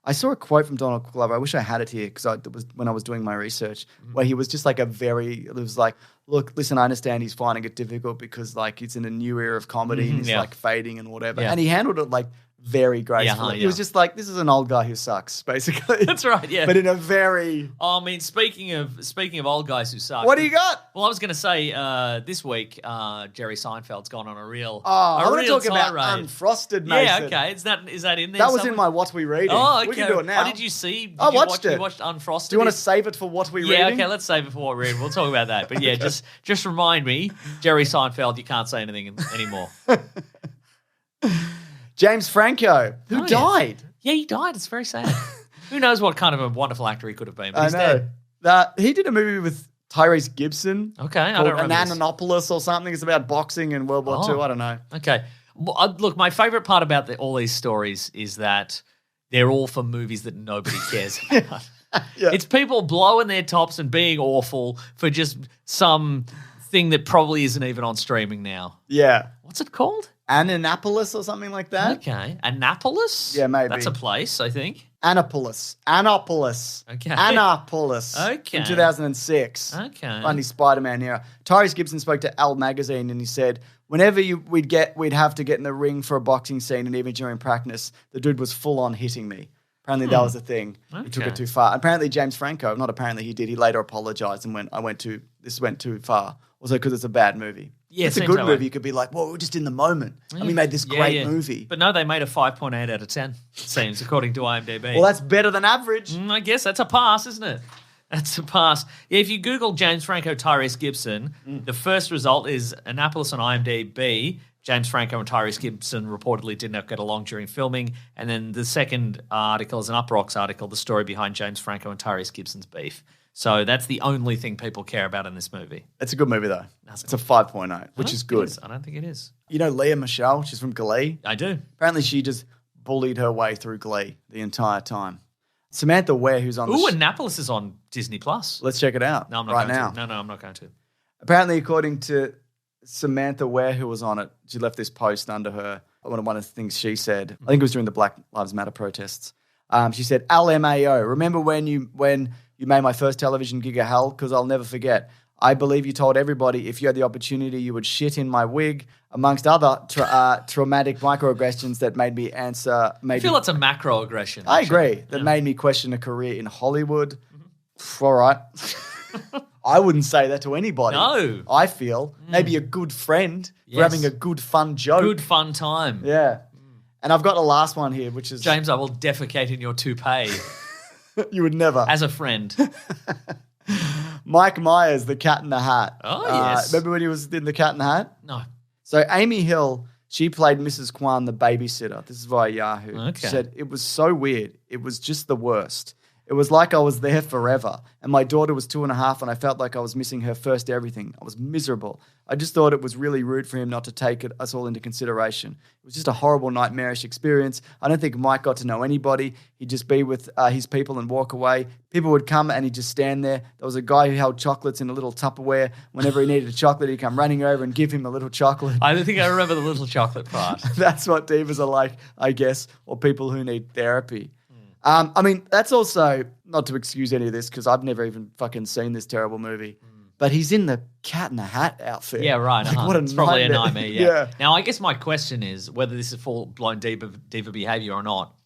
I saw a quote from Donald Glover. I wish I had it here because it was when I was doing my research, where he was just like it was like, look, listen, I understand he's finding it difficult because like it's in a new era of comedy and he's like fading and whatever. Yeah. And he handled it like very gracefully. He was just like, this is an old guy who sucks, basically. That's right, yeah. But in a very... Oh, I mean, speaking of old guys who suck. What do you got? Well, I was going to say this week, Jerry Seinfeld's gone on a real I want to talk tirade. about Unfrosted, Mason. Yeah, okay. Is that in there? That was in my What We Reading. Oh, okay. We can do it now. Oh, did you see? I watched it. You watched Unfrosted? Do you want to save it for What We Reading? Yeah, okay, let's save it for What We Reading. We'll talk about that. But yeah, just remind me, Jerry Seinfeld, you can't say anything anymore. James Franco, who died. Yeah, he died. It's very sad. Who knows what kind of a wonderful actor he could have been, but he's know. dead. He did a movie with Tyrese Gibson. Okay, I called don't remember this. Ananopolis or something. It's about boxing in World War II. I don't know. Okay. Well, look, my favorite part about all these stories is that they're all for movies that nobody cares about. Yeah. It's people blowing their tops and being awful for just some thing that probably isn't even on streaming now. Yeah. What's it called? Annapolis or something like that. Okay. Annapolis? Yeah, maybe. That's a place, I think. Annapolis. Okay. Annapolis. Okay. In 2006. Okay. Funny Spider-Man era. Tyrese Gibson spoke to Elle magazine and he said, whenever we'd have to get in the ring for a boxing scene, and even during practice, the dude was full on hitting me. Apparently that was the thing. He took it too far. Apparently James Franco, not apparently he did, he later apologized and this went too far. Also because it's a bad movie. Yeah, it's a good movie. You could be like, well, we're just in the moment. And we made this great movie. But no, they made a 5.8 out of 10, it seems, according to IMDb. Well, that's better than average. I guess that's a pass, isn't it? That's a pass. Yeah, if you Google James Franco, Tyrese Gibson, the first result is Annapolis on IMDb. James Franco and Tyrese Gibson reportedly did not get along during filming. And then the second article is an Uprocks article, the story behind James Franco and Tyrese Gibson's beef. So that's the only thing people care about in this movie. It's a good movie, though. It's a 5.8, which is good. I don't think it is. You know Leah Michelle? She's from Glee. I do. Apparently she just bullied her way through Glee the entire time. Samantha Ware, who's on Annapolis is on Disney+. Let's check it out No, I'm not right going now. to. No, I'm not going to. Apparently, according to Samantha Ware, who was on it, she left this post under her, one of the things she said. I think it was during the Black Lives Matter protests. She said, LMAO, remember when you made my first television gig a hell? Because I'll never forget. I believe you told everybody if you had the opportunity, you would shit in my wig, amongst other traumatic microaggressions that made me answer. I feel it's a macroaggression. I agree. That made me question a career in Hollywood. All right. I wouldn't say that to anybody. No. I feel maybe a good friend for having a good, fun joke. Good, fun time. Yeah. And I've got a last one here, which is... James, I will defecate in your toupee. You would never. As a friend. Mike Myers, the Cat in the Hat. Oh, yes. Remember when he was in the Cat in the Hat? No. So Amy Hill, she played Mrs. Kwan, the babysitter. This is via Yahoo. Okay. She said, it was so weird. It was just the worst. It was like I was there forever. And my daughter was 2.5 and I felt like I was missing her first everything. I was miserable. I just thought it was really rude for him not to take us all into consideration. It was just a horrible, nightmarish experience. I don't think Mike got to know anybody. He'd just be with his people and walk away. People would come and he'd just stand there. There was a guy who held chocolates in a little Tupperware. Whenever he needed a chocolate, he'd come running over and give him a little chocolate. I don't think I remember the little chocolate part. That's what divas are like, I guess, or people who need therapy. I mean, that's also, not to excuse any of this, because I've never even fucking seen this terrible movie, but he's in the Cat in the Hat outfit. Yeah, right. Like, what a it's probably a nightmare. nightmare, yeah. Now, I guess my question is whether this is full-blown diva behavior or not.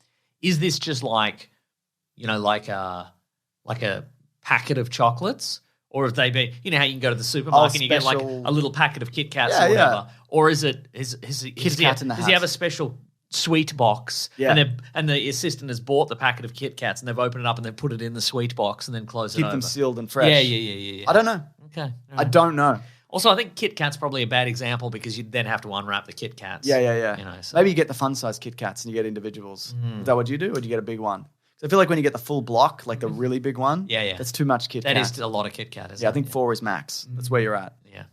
Is this just like, like a packet of chocolates? Or have they been, how you can go to the supermarket and you get like a little packet of Kit Kats or whatever? Yeah. Or is it, does he have a special sweet box and the assistant has bought the packet of Kit Kats and they've opened it up and they've put it in the sweet box and then closed it over? Keep them sealed and fresh. Yeah. I don't know. Okay. Right. I don't know. Also, I think Kit Kat's probably a bad example because you'd then have to unwrap the Kit Kats. Yeah. So. Maybe you get the fun-size Kit Kats and you get individuals. Is that what you do, or do you get a big one? So I feel like when you get the full block, like the really big one, that's too much Kit Kat. That is a lot of Kit Kat, isn't it? I think 4 is max. That's where you're at. Yeah.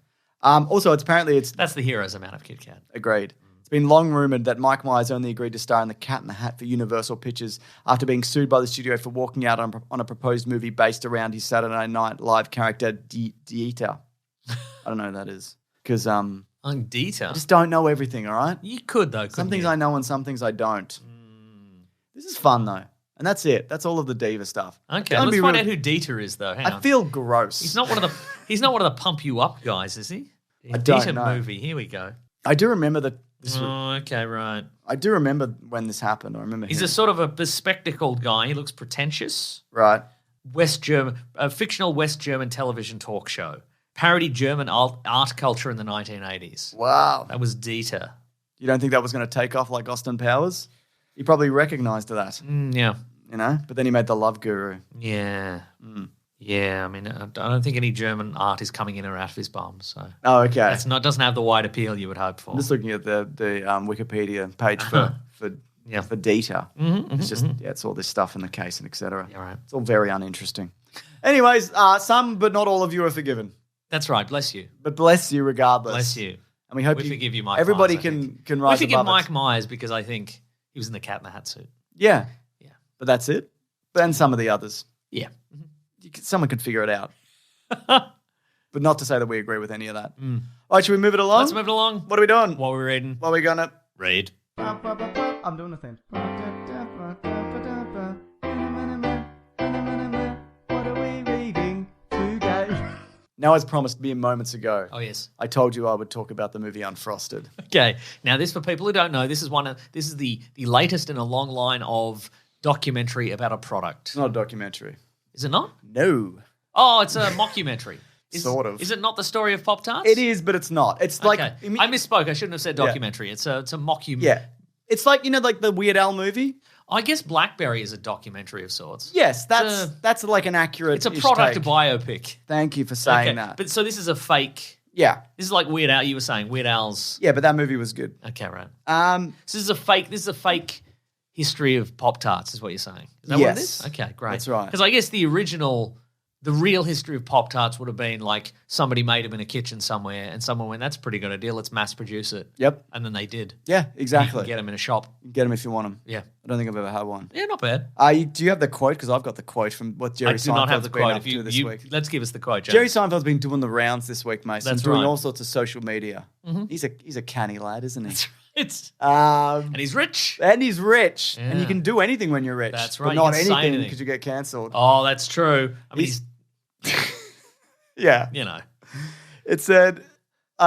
Also, that's the hero's amount of Kit Kat. Agreed. It's been long rumoured that Mike Myers only agreed to star in the Cat in the Hat for Universal Pictures after being sued by the studio for walking out on a proposed movie based around his Saturday Night Live character, Dieter. I don't know who that is. Because Dieter? I just don't know everything, all right? You could, though, Some things I know and some things I don't. This is fun, though. And that's it. That's all of the diva stuff. Okay, let's find out who Dieter is, though. Hang on. I feel gross. He's not one of the pump you up guys, is he? I don't Dieter know. movie. Here we go. I do remember that. Okay, right. I do remember when this happened. I remember he's him. a sort of a bespectacled guy. He looks pretentious. Right. A fictional West German television talk show. Parodied German art culture in the 1980s. Wow. That was Dieter. You don't think that was going to take off like Austin Powers? He probably recognized that. Yeah. But then he made The Love Guru. Yeah. Yeah, I mean, I don't think any German art is coming in or out of his bum. So, oh, okay, doesn't have the wide appeal you would hope for. I'm just looking at the Wikipedia page for Dieter. It's just it's all this stuff in the case and etc. Yeah, right. It's all very uninteresting. Anyways, some but not all of you are forgiven. That's right. Bless you. But bless you regardless. Bless you. And we hope we forgive you, Mike. Everybody Myers, can rise above it. We forgive Mike Myers because I think he was in the Cat in the Hat suit. Yeah. But that's it. And some of the others. Yeah. Someone could figure it out. But not to say that we agree with any of that. All right, should we move it along? Let's move it along. What are we doing? What are we reading? What are we going to read? I'm doing the thing. What are we reading today? Now, as promised mere moments ago. Oh, yes. I told you I would talk about the movie Unfrosted. Okay. Now, this, for people who don't know, this is the latest in a long line of documentary about a product. It's not a documentary. Is it not? No. Oh, it's a mockumentary. Sort of. Is it not the story of Pop-Tarts? It is, but it's not. It's like... I misspoke. I shouldn't have said documentary. Yeah. It's a mockumentary. Yeah. It's like, like the Weird Al movie? I guess Blackberry is a documentary of sorts. Yes, that's like an accurate... It's a product biopic. Thank you for saying that. But so this is a fake... Yeah. This is like Weird Al. You were saying Weird Al's... Yeah, but that movie was good. Okay, right. So this is a fake history of Pop-Tarts is what you're saying. Is that what it is? Okay, great. That's right. Because I guess the real history of Pop-Tarts would have been like somebody made them in a kitchen somewhere and someone went, that's a pretty good idea, let's mass produce it. Yep. And then they did. Yeah, exactly. You can get them in a shop. Get them if you want them. Yeah. I don't think I've ever had one. Yeah, not bad. Do you have the quote? Because I've got the quote from what Jerry Seinfeld's I do not have the been quote. up to this week. Let's give us the quote, James. Jerry Seinfeld's been doing the rounds this week, Mason. That's doing right. all sorts of social media. Mm-hmm. He's a canny lad, isn't he? And he's rich. And he's rich. Yeah. And you can do anything when you're rich. That's right. But not you can say anything because you get cancelled. Oh, that's true. I mean, yeah. You know. It said,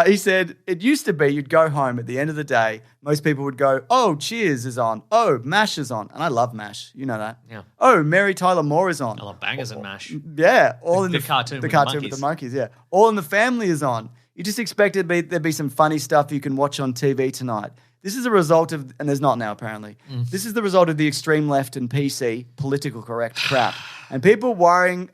he said, it used to be you'd go home at the end of the day. Most people would go, oh, Cheers is on. Oh, MASH is on. And I love MASH. You know that. Yeah. Oh, Mary Tyler Moore is on. I love Bangers and MASH. Yeah. All in the cartoon with the monkeys, yeah. All in the Family is on. You just expected there'd be some funny stuff you can watch on TV tonight. This is a result of, and there's not now apparently, this is the result of the extreme left and PC, political correct crap. And people worrying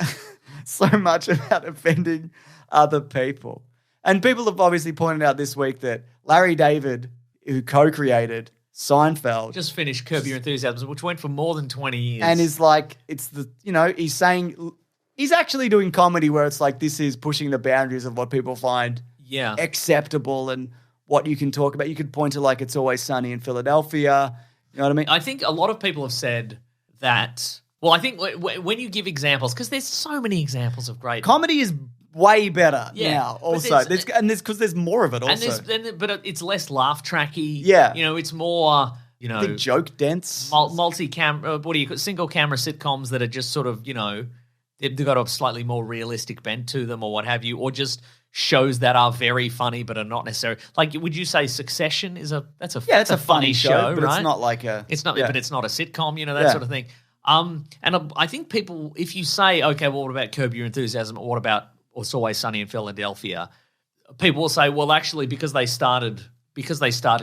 so much about offending other people. And people have obviously pointed out this week that Larry David, who co-created Seinfeld. Just finished Curb Your Enthusiasm, which went for more than 20 years. And is like, it's the, he's saying, he's actually doing comedy where it's like, this is pushing the boundaries of what people find acceptable and what you can talk about. You could point to like, It's Always Sunny in Philadelphia. You know what I mean? I think a lot of people have said that, well, I think when you give examples, because there's so many examples of great comedy is way better now. Also, because there's more of it. Also, but it's less laugh tracky. Yeah, it's more big joke dense, multi-camera. What do you call single camera sitcoms that are just sort of they've got a slightly more realistic bent to them, or what have you, or just shows that are very funny but are not necessarily like. Would you say Succession is that's a funny show, but right? It's not like but it's not a sitcom. That sort of thing. And I think people, if you say, okay, well, what about Curb Your Enthusiasm, or what about It's Always Sunny in Philadelphia, people will say, well, actually, because they started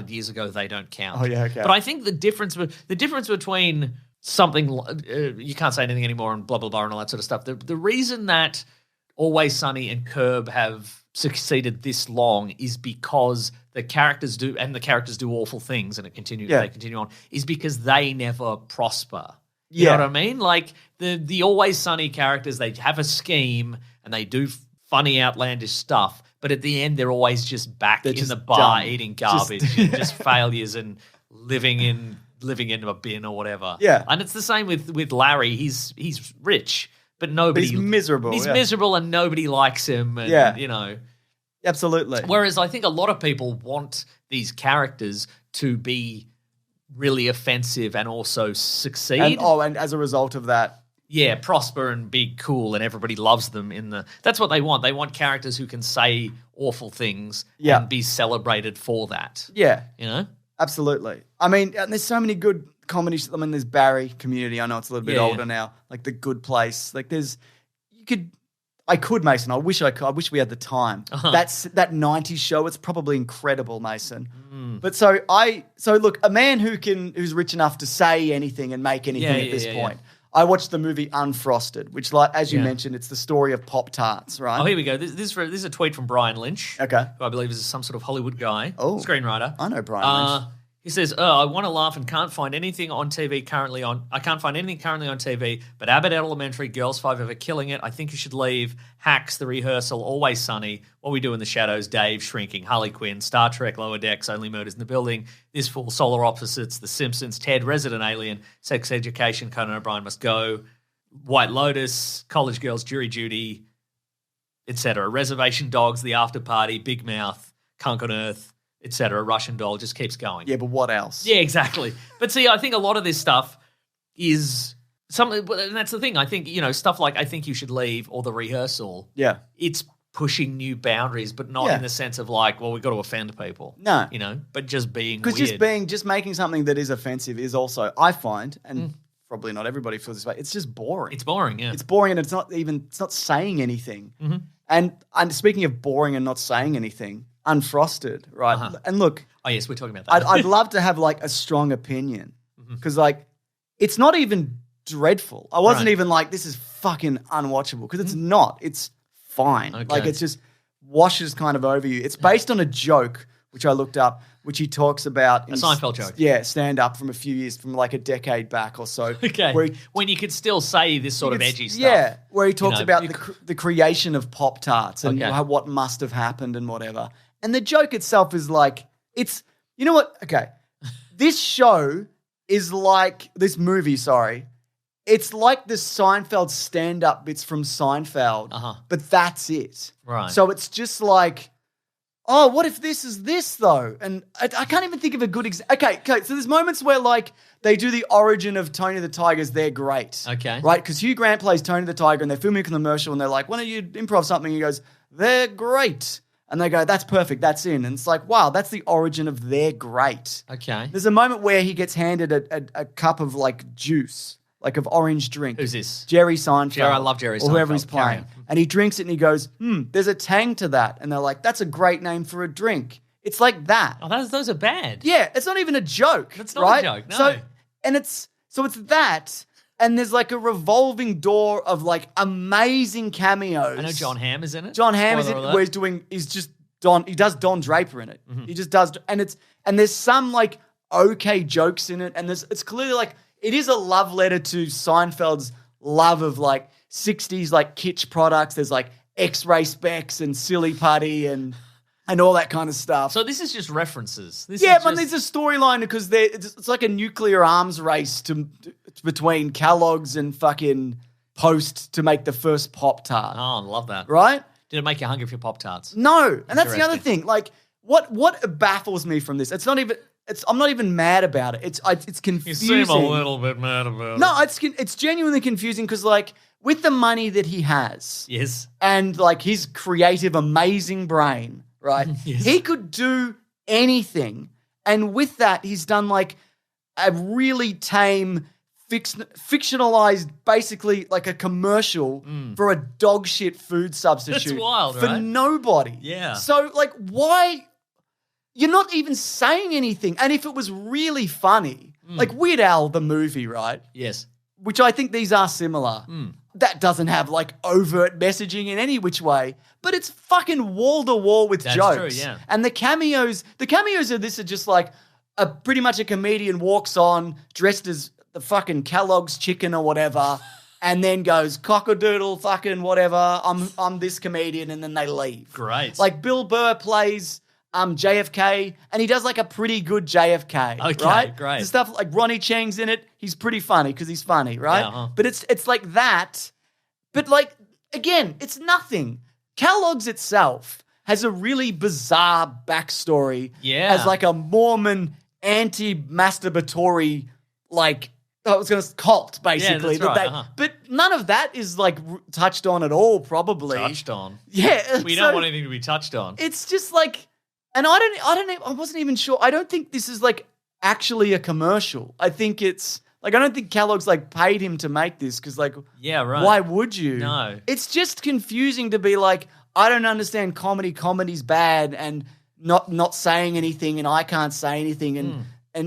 years ago, they don't count. Oh yeah, okay. But I think the difference between something you can't say anything anymore and blah blah blah and all that sort of stuff. The reason that Always Sunny and Curb have succeeded this long is because the characters do awful things and they continue on, is because they never prosper. You know what I mean? Like the Always Sunny characters, they have a scheme and they do funny, outlandish stuff, but at the end they're always just back in the bar eating garbage, and just failures and living in a bin or whatever. Yeah, and it's the same with Larry. He's rich, but nobody. He's miserable. He's miserable, and nobody likes him. And, absolutely. Whereas I think a lot of people want these characters to be really offensive and also succeed. And as a result of that, prosper and be cool, and everybody loves them. That's what they want. They want characters who can say awful things and be celebrated for that. Yeah, absolutely. I mean, and there's so many good comedies. I mean, there's Barry, Community. I know it's a little bit older now. Like The Good Place. Like I could, Mason. I wish I could. I wish we had the time. That 90s show, it's probably incredible, Mason. But so look, a man who's rich enough to say anything and make anything at this point. I watched the movie Unfrosted, which, like as you mentioned, it's the story of Pop-Tarts, right? Oh, here we go. This is a tweet from Brian Lynch. Okay. Who I believe is some sort of Hollywood guy, screenwriter. I know Brian Lynch. He says, I want to laugh and can't find anything on TV currently on. I can't find anything currently on TV, but Abbott Elementary, Girls 5 Ever Killing It, I Think You Should Leave, Hacks, The Rehearsal, Always Sunny, What We Do in the Shadows, Dave, Shrinking, Harley Quinn, Star Trek, Lower Decks, Only Murders in the Building, This Fool, Solar Opposites, The Simpsons, Ted, Resident Alien, Sex Education, Conan O'Brien Must Go, White Lotus, College Girls, Jury Duty, etc. Reservation Dogs, The After Party, Big Mouth, Kunk on Earth, etc. Russian Doll, just keeps going. Yeah, but what else? Yeah, exactly. But see, I think a lot of this stuff is something, and that's the thing. I think, stuff like I Think You Should Leave or The Rehearsal. Yeah. It's pushing new boundaries, but not in the sense of like, well, we've got to offend people. No. But just being weird. Because just making something that is offensive is also, I find, and probably not everybody feels this way, it's just boring. It's boring, yeah. It's boring, and it's not saying anything. Mm-hmm. And speaking of boring and not saying anything, Unfrosted, right? Uh-huh. And look, oh yes, we're talking about that. I'd love to have like a strong opinion because like it's not even dreadful. I wasn't even like this is fucking unwatchable because it's not. It's fine. Okay. Like it's just washes kind of over you. It's based on a joke which I looked up, which he talks about. A Seinfeld joke. Yeah, stand up from a few years, from like a decade back or so. Okay. When you could still say this sort of edgy stuff. Yeah, where he talks about the creation of Pop-Tarts and what must have happened and whatever. And the joke itself is like, it's, you know what? Okay. This show is like, this movie, sorry. It's like the Seinfeld stand-up bits from Seinfeld, but that's it. Right. So it's just like, oh, what if this is this though? And I can't even think of a good example. Okay, so there's moments where like they do the origin of Tony the Tiger's They're Great. Okay. Right? Because Hugh Grant plays Tony the Tiger and they're filming a commercial and they're like, why don't you improv something? He goes, they're great. And they go, that's perfect, that's in. And it's like, wow, that's the origin of They're Great. Okay. There's a moment where he gets handed a cup of like juice, like of orange drink. Who's this? Jerry Seinfeld. I love Jerry Seinfeld. Or whoever he's playing. And he drinks it and he goes, there's a tang to that. And they're like, that's a great name for a drink. It's like that. Oh, those are bad. Yeah, it's not even a joke. It's not a joke, no. So it's that, and there's like a revolving door of like amazing cameos. I know John Hamm is in it. John Hamm is in it, where he does Don Draper in it. Mm-hmm. He just does, and there's some like okay jokes in it. And it's clearly like, it is a love letter to Seinfeld's love of like 60s like kitsch products. There's like X-ray specs and silly putty and all that kind of stuff. So this is just references. This Yeah, is but just- there's a storyline because it's like a nuclear arms race between Kellogg's and fucking Post to make the first Pop-Tart. Oh, I love that. Right? Did it make you hungry for Pop-Tarts? No. And that's the other Interesting. thing. Like, what baffles me from this? I'm not even mad about it. It's confusing. You seem a little bit mad about it. No, it's genuinely confusing because like with the money that he has Yes. and like his creative, amazing brain, right? Yes. He could do anything. And with that, he's done like a really tame, fictionalized, basically like a commercial for a dog shit food substitute. That's wild, for right? nobody. Yeah. So like, why? You're not even saying anything. And if it was really funny, like Weird Al, the movie, right? Yes. Which I think these are similar. That doesn't have like overt messaging in any which way, but it's fucking wall to wall with That's jokes. true, yeah. And the cameos of this are just like pretty much a comedian walks on dressed as the fucking Kellogg's chicken or whatever, and then goes cockadoodle fucking whatever. I'm this comedian, and then they leave. Great. Like Bill Burr plays JFK, and he does like a pretty good JFK. Okay, right? great. The stuff like Ronnie Chang's in it. He's pretty funny because he's funny, right? Yeah, uh-huh. But it's like that. But like again, it's nothing. Kellogg's itself has a really bizarre backstory. Yeah. As like a Mormon anti-masturbatory like. I was going to cult, basically. that's right, uh-huh. But none of that is like touched on at all, probably. Touched on. Yeah. We don't want anything to be touched on. It's just like, and I wasn't even sure. I don't think this is like actually a commercial. I think it's like, I don't think Kellogg's like paid him to make this because like, Yeah, right. why would you? No. It's just confusing to be like, I don't understand comedy. Comedy's bad and not saying anything and I can't say anything.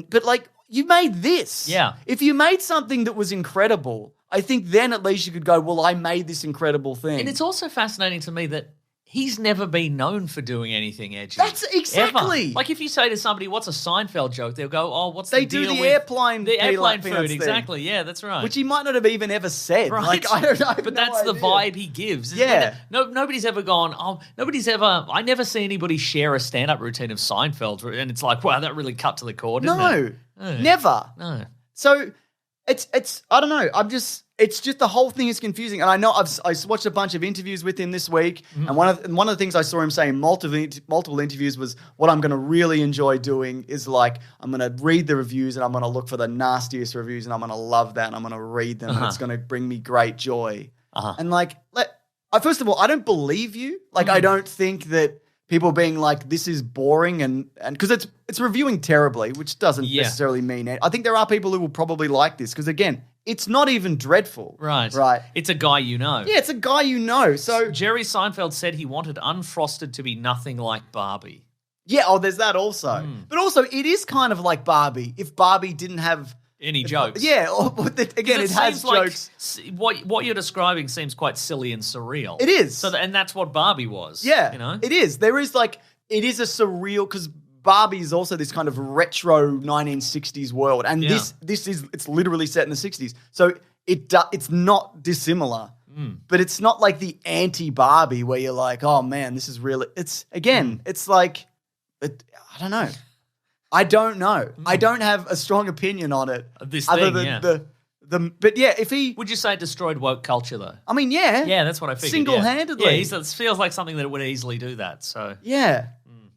But like, you made this. Yeah. If you made something that was incredible, I think then at least you could go, well, I made this incredible thing. And it's also fascinating to me that he's never been known for doing anything edgy. That's exactly. Ever. Like if you say to somebody, what's a Seinfeld joke? They'll go, oh, what's They the deal do the with airplane the airplane peanuts food, thing. exactly. Yeah, that's right. Which he might not have even ever said. Right. Like, I don't know. I have But no that's the idea. vibe he gives. Yeah. Nobody's ever gone, I never see anybody share a stand-up routine of Seinfeld and it's like, wow, that really cut to the core, didn't it? No, never. No. So it's I don't know. It's just the whole thing is confusing. And I know I watched a bunch of interviews with him this week, and one of the things I saw him say in multiple interviews was, what I'm going to really enjoy doing is like I'm going to read the reviews and I'm going to look for the nastiest reviews and I'm going to love that and I'm going to read them and it's going to bring me great joy. And like, first of all, I don't believe you. Like, I don't think that people being like, this is boring and because it's reviewing terribly, which doesn't necessarily mean it. I think there are people who will probably like this because again, it's not even dreadful. Right. Right. It's a guy you know. Yeah, it's a guy you know. So Jerry Seinfeld said he wanted Unfrosted to be nothing like Barbie. yeah, there's that also. But also, it is kind of like Barbie. If Barbie didn't have Any jokes. yeah, again, it has seems like jokes. What you're describing seems quite silly and surreal. It is. And that's what Barbie was. Yeah, You know? it is. There is like, it is a surreal, because Barbie is also this kind of retro 1960s world. And Yeah. it's literally set in the 60s. So it's not dissimilar. But it's not like the anti-Barbie where you're like, oh man, this is really, it's like, I don't know. I don't know. I don't have a strong opinion on it. This other thing, than yeah. but yeah, if he, Would you say it destroyed woke culture, though? I mean, yeah. Yeah, that's what I figured. Single-handedly. Yeah, it feels like something that would easily do that. So Yeah.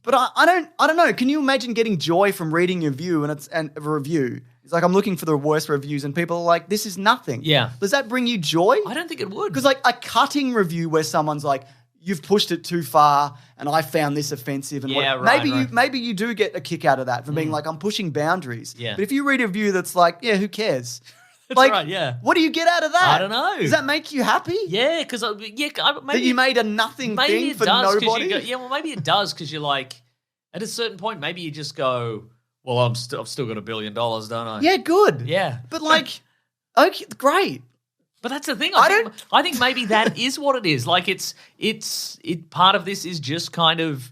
But I don't know. Can you imagine getting joy from reading a review and a review? It's like I'm looking for the worst reviews and people are like, this is nothing. Yeah. Does that bring you joy? I don't think it would. Because like a cutting review where someone's like, you've pushed it too far and I found this offensive and Yeah, what, right. maybe you do get a kick out of that from being like, I'm pushing boundaries. Yeah. But if you read a review that's like, yeah, who cares? That's like, right, yeah. What do you get out of that? I don't know. Does that make you happy? Yeah, because maybe That you made a nothing maybe thing it for does, 'cause nobody? you go, well, maybe it does because you're like, at a certain point, maybe you just go, well, I've still got $1 billion, don't I? Yeah, good. Yeah. But like, okay, great. But that's the thing. I think maybe that is what it is. Like, part of this is just kind of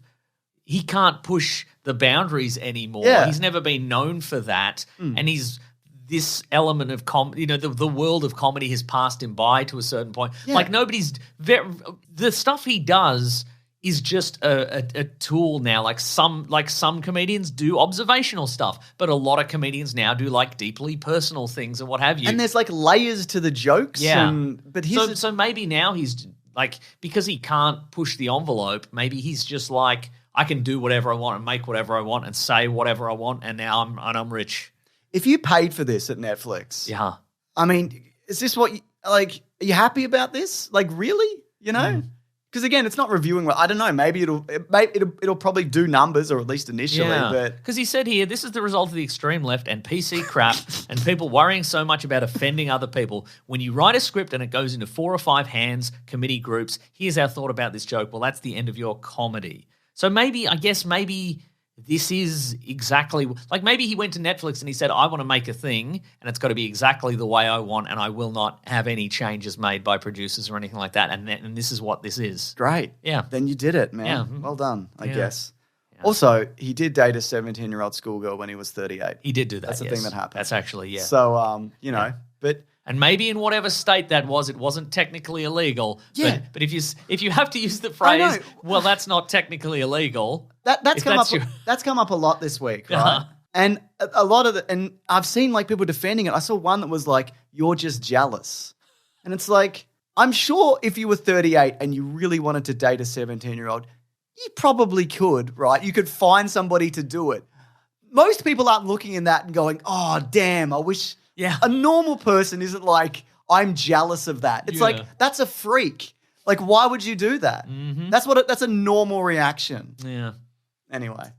he can't push the boundaries anymore. Yeah. He's never been known for that, and he's this element of the world of comedy has passed him by to a certain point. Yeah. Like the stuff he does is just a tool now. Like some comedians do observational stuff, but a lot of comedians now do like deeply personal things and what have you. And there's like layers to the jokes. Yeah. But So maybe now he's like, because he can't push the envelope, maybe he's just like, I can do whatever I want and make whatever I want and say whatever I want, and now I'm rich. if you paid for this at Netflix, Yeah. I mean, is this what are you happy about this? Like, really? You know? Because again, it's not reviewing well. I don't know. Maybe it'll probably do numbers, or at least initially. But because he said here, this is the result of the extreme left and PC crap and people worrying so much about offending other people. When you write a script and it goes into 4 or 5 hands, committee groups, here's our thought about this joke. Well, that's the end of your comedy. So maybe this is exactly like, maybe he went to Netflix and he said, I want to make a thing and it's got to be exactly the way I want, and I will not have any changes made by producers or anything like that. And this is what this is. great. Yeah. Then you did it, man. Yeah. Well done, I Yeah. guess. Also, he did date a 17-year-old schoolgirl when he was 38. He did do that. That's the yes. thing that happened. That's actually, yeah. So, but And maybe in whatever state that was, it wasn't technically illegal. Yeah. But if you have to use the I phrase, know. well, that's not technically illegal. that's if come that's up. your- That's come up a lot this week, right? Uh-huh. And a lot of and I've seen like people defending it. I saw one that was like, "You're just jealous," and it's like, I'm sure if you were 38 and you really wanted to date a 17-year-old, you probably could, right? You could find somebody to do it. Most people aren't looking in that and going, "Oh, damn, I wish." Yeah. A normal person isn't like, I'm jealous of that. It's Yeah. like, that's a freak. Like, why would you do that? Mm-hmm. That's a normal reaction. Yeah. Anyway.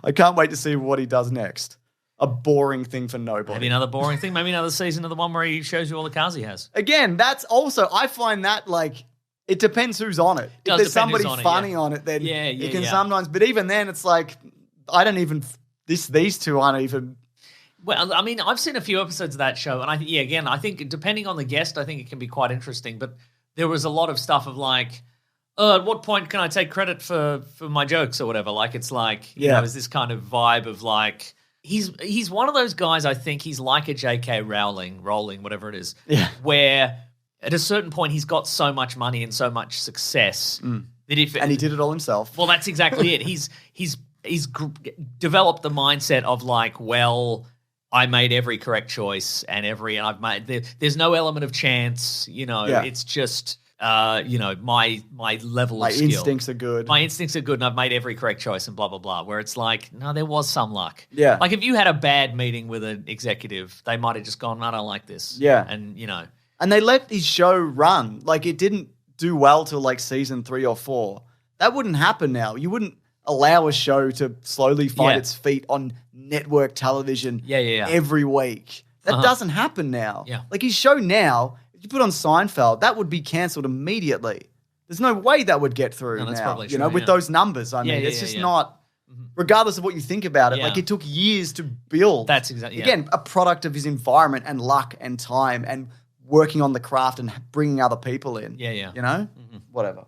I can't wait to see what he does next. A boring thing for nobody. Maybe another boring thing. Maybe another season of the one where he shows you all the cars he has. Again, that's also, I find that like, it depends who's on it. Does If there's depend who's somebody on it, funny yeah. on it, then Yeah, it can yeah. sometimes, but even then it's like, I don't even, these two aren't even. Well, I mean, I've seen a few episodes of that show, and I think depending on the guest, I think it can be quite interesting. But there was a lot of stuff of like, at what point can I take credit for my jokes or whatever? Like, it's like, you know, is this kind of vibe of like, he's one of those guys. I think he's like a J.K. Rowling, whatever it is, where at a certain point he's got so much money and so much success that And he did it all himself. well, that's exactly it. He's developed the mindset of like, well, I made every correct choice and I've made there's no element of chance, it's just my level My of skill. instincts are good. My instincts are good and I've made every correct choice and blah blah blah. Where it's like, no, there was some luck. Yeah. Like if you had a bad meeting with an executive, they might have just gone, I don't like this. Yeah. And And they let his show run. Like, it didn't do well till like season 3 or 4. That wouldn't happen now. You wouldn't allow a show to slowly find its feet on network television every week. That doesn't happen now. Yeah. Like, his show now, if you put on Seinfeld, that would be cancelled immediately. There's no way that would get through that's now, probably you know, true, with yeah. those numbers. I mean, it's just not, regardless of what you think about it, Yeah. like, it took years to build. That's exactly Again, a product of his environment and luck and time and working on the craft and bringing other people in. Yeah, yeah. You know? Whatever.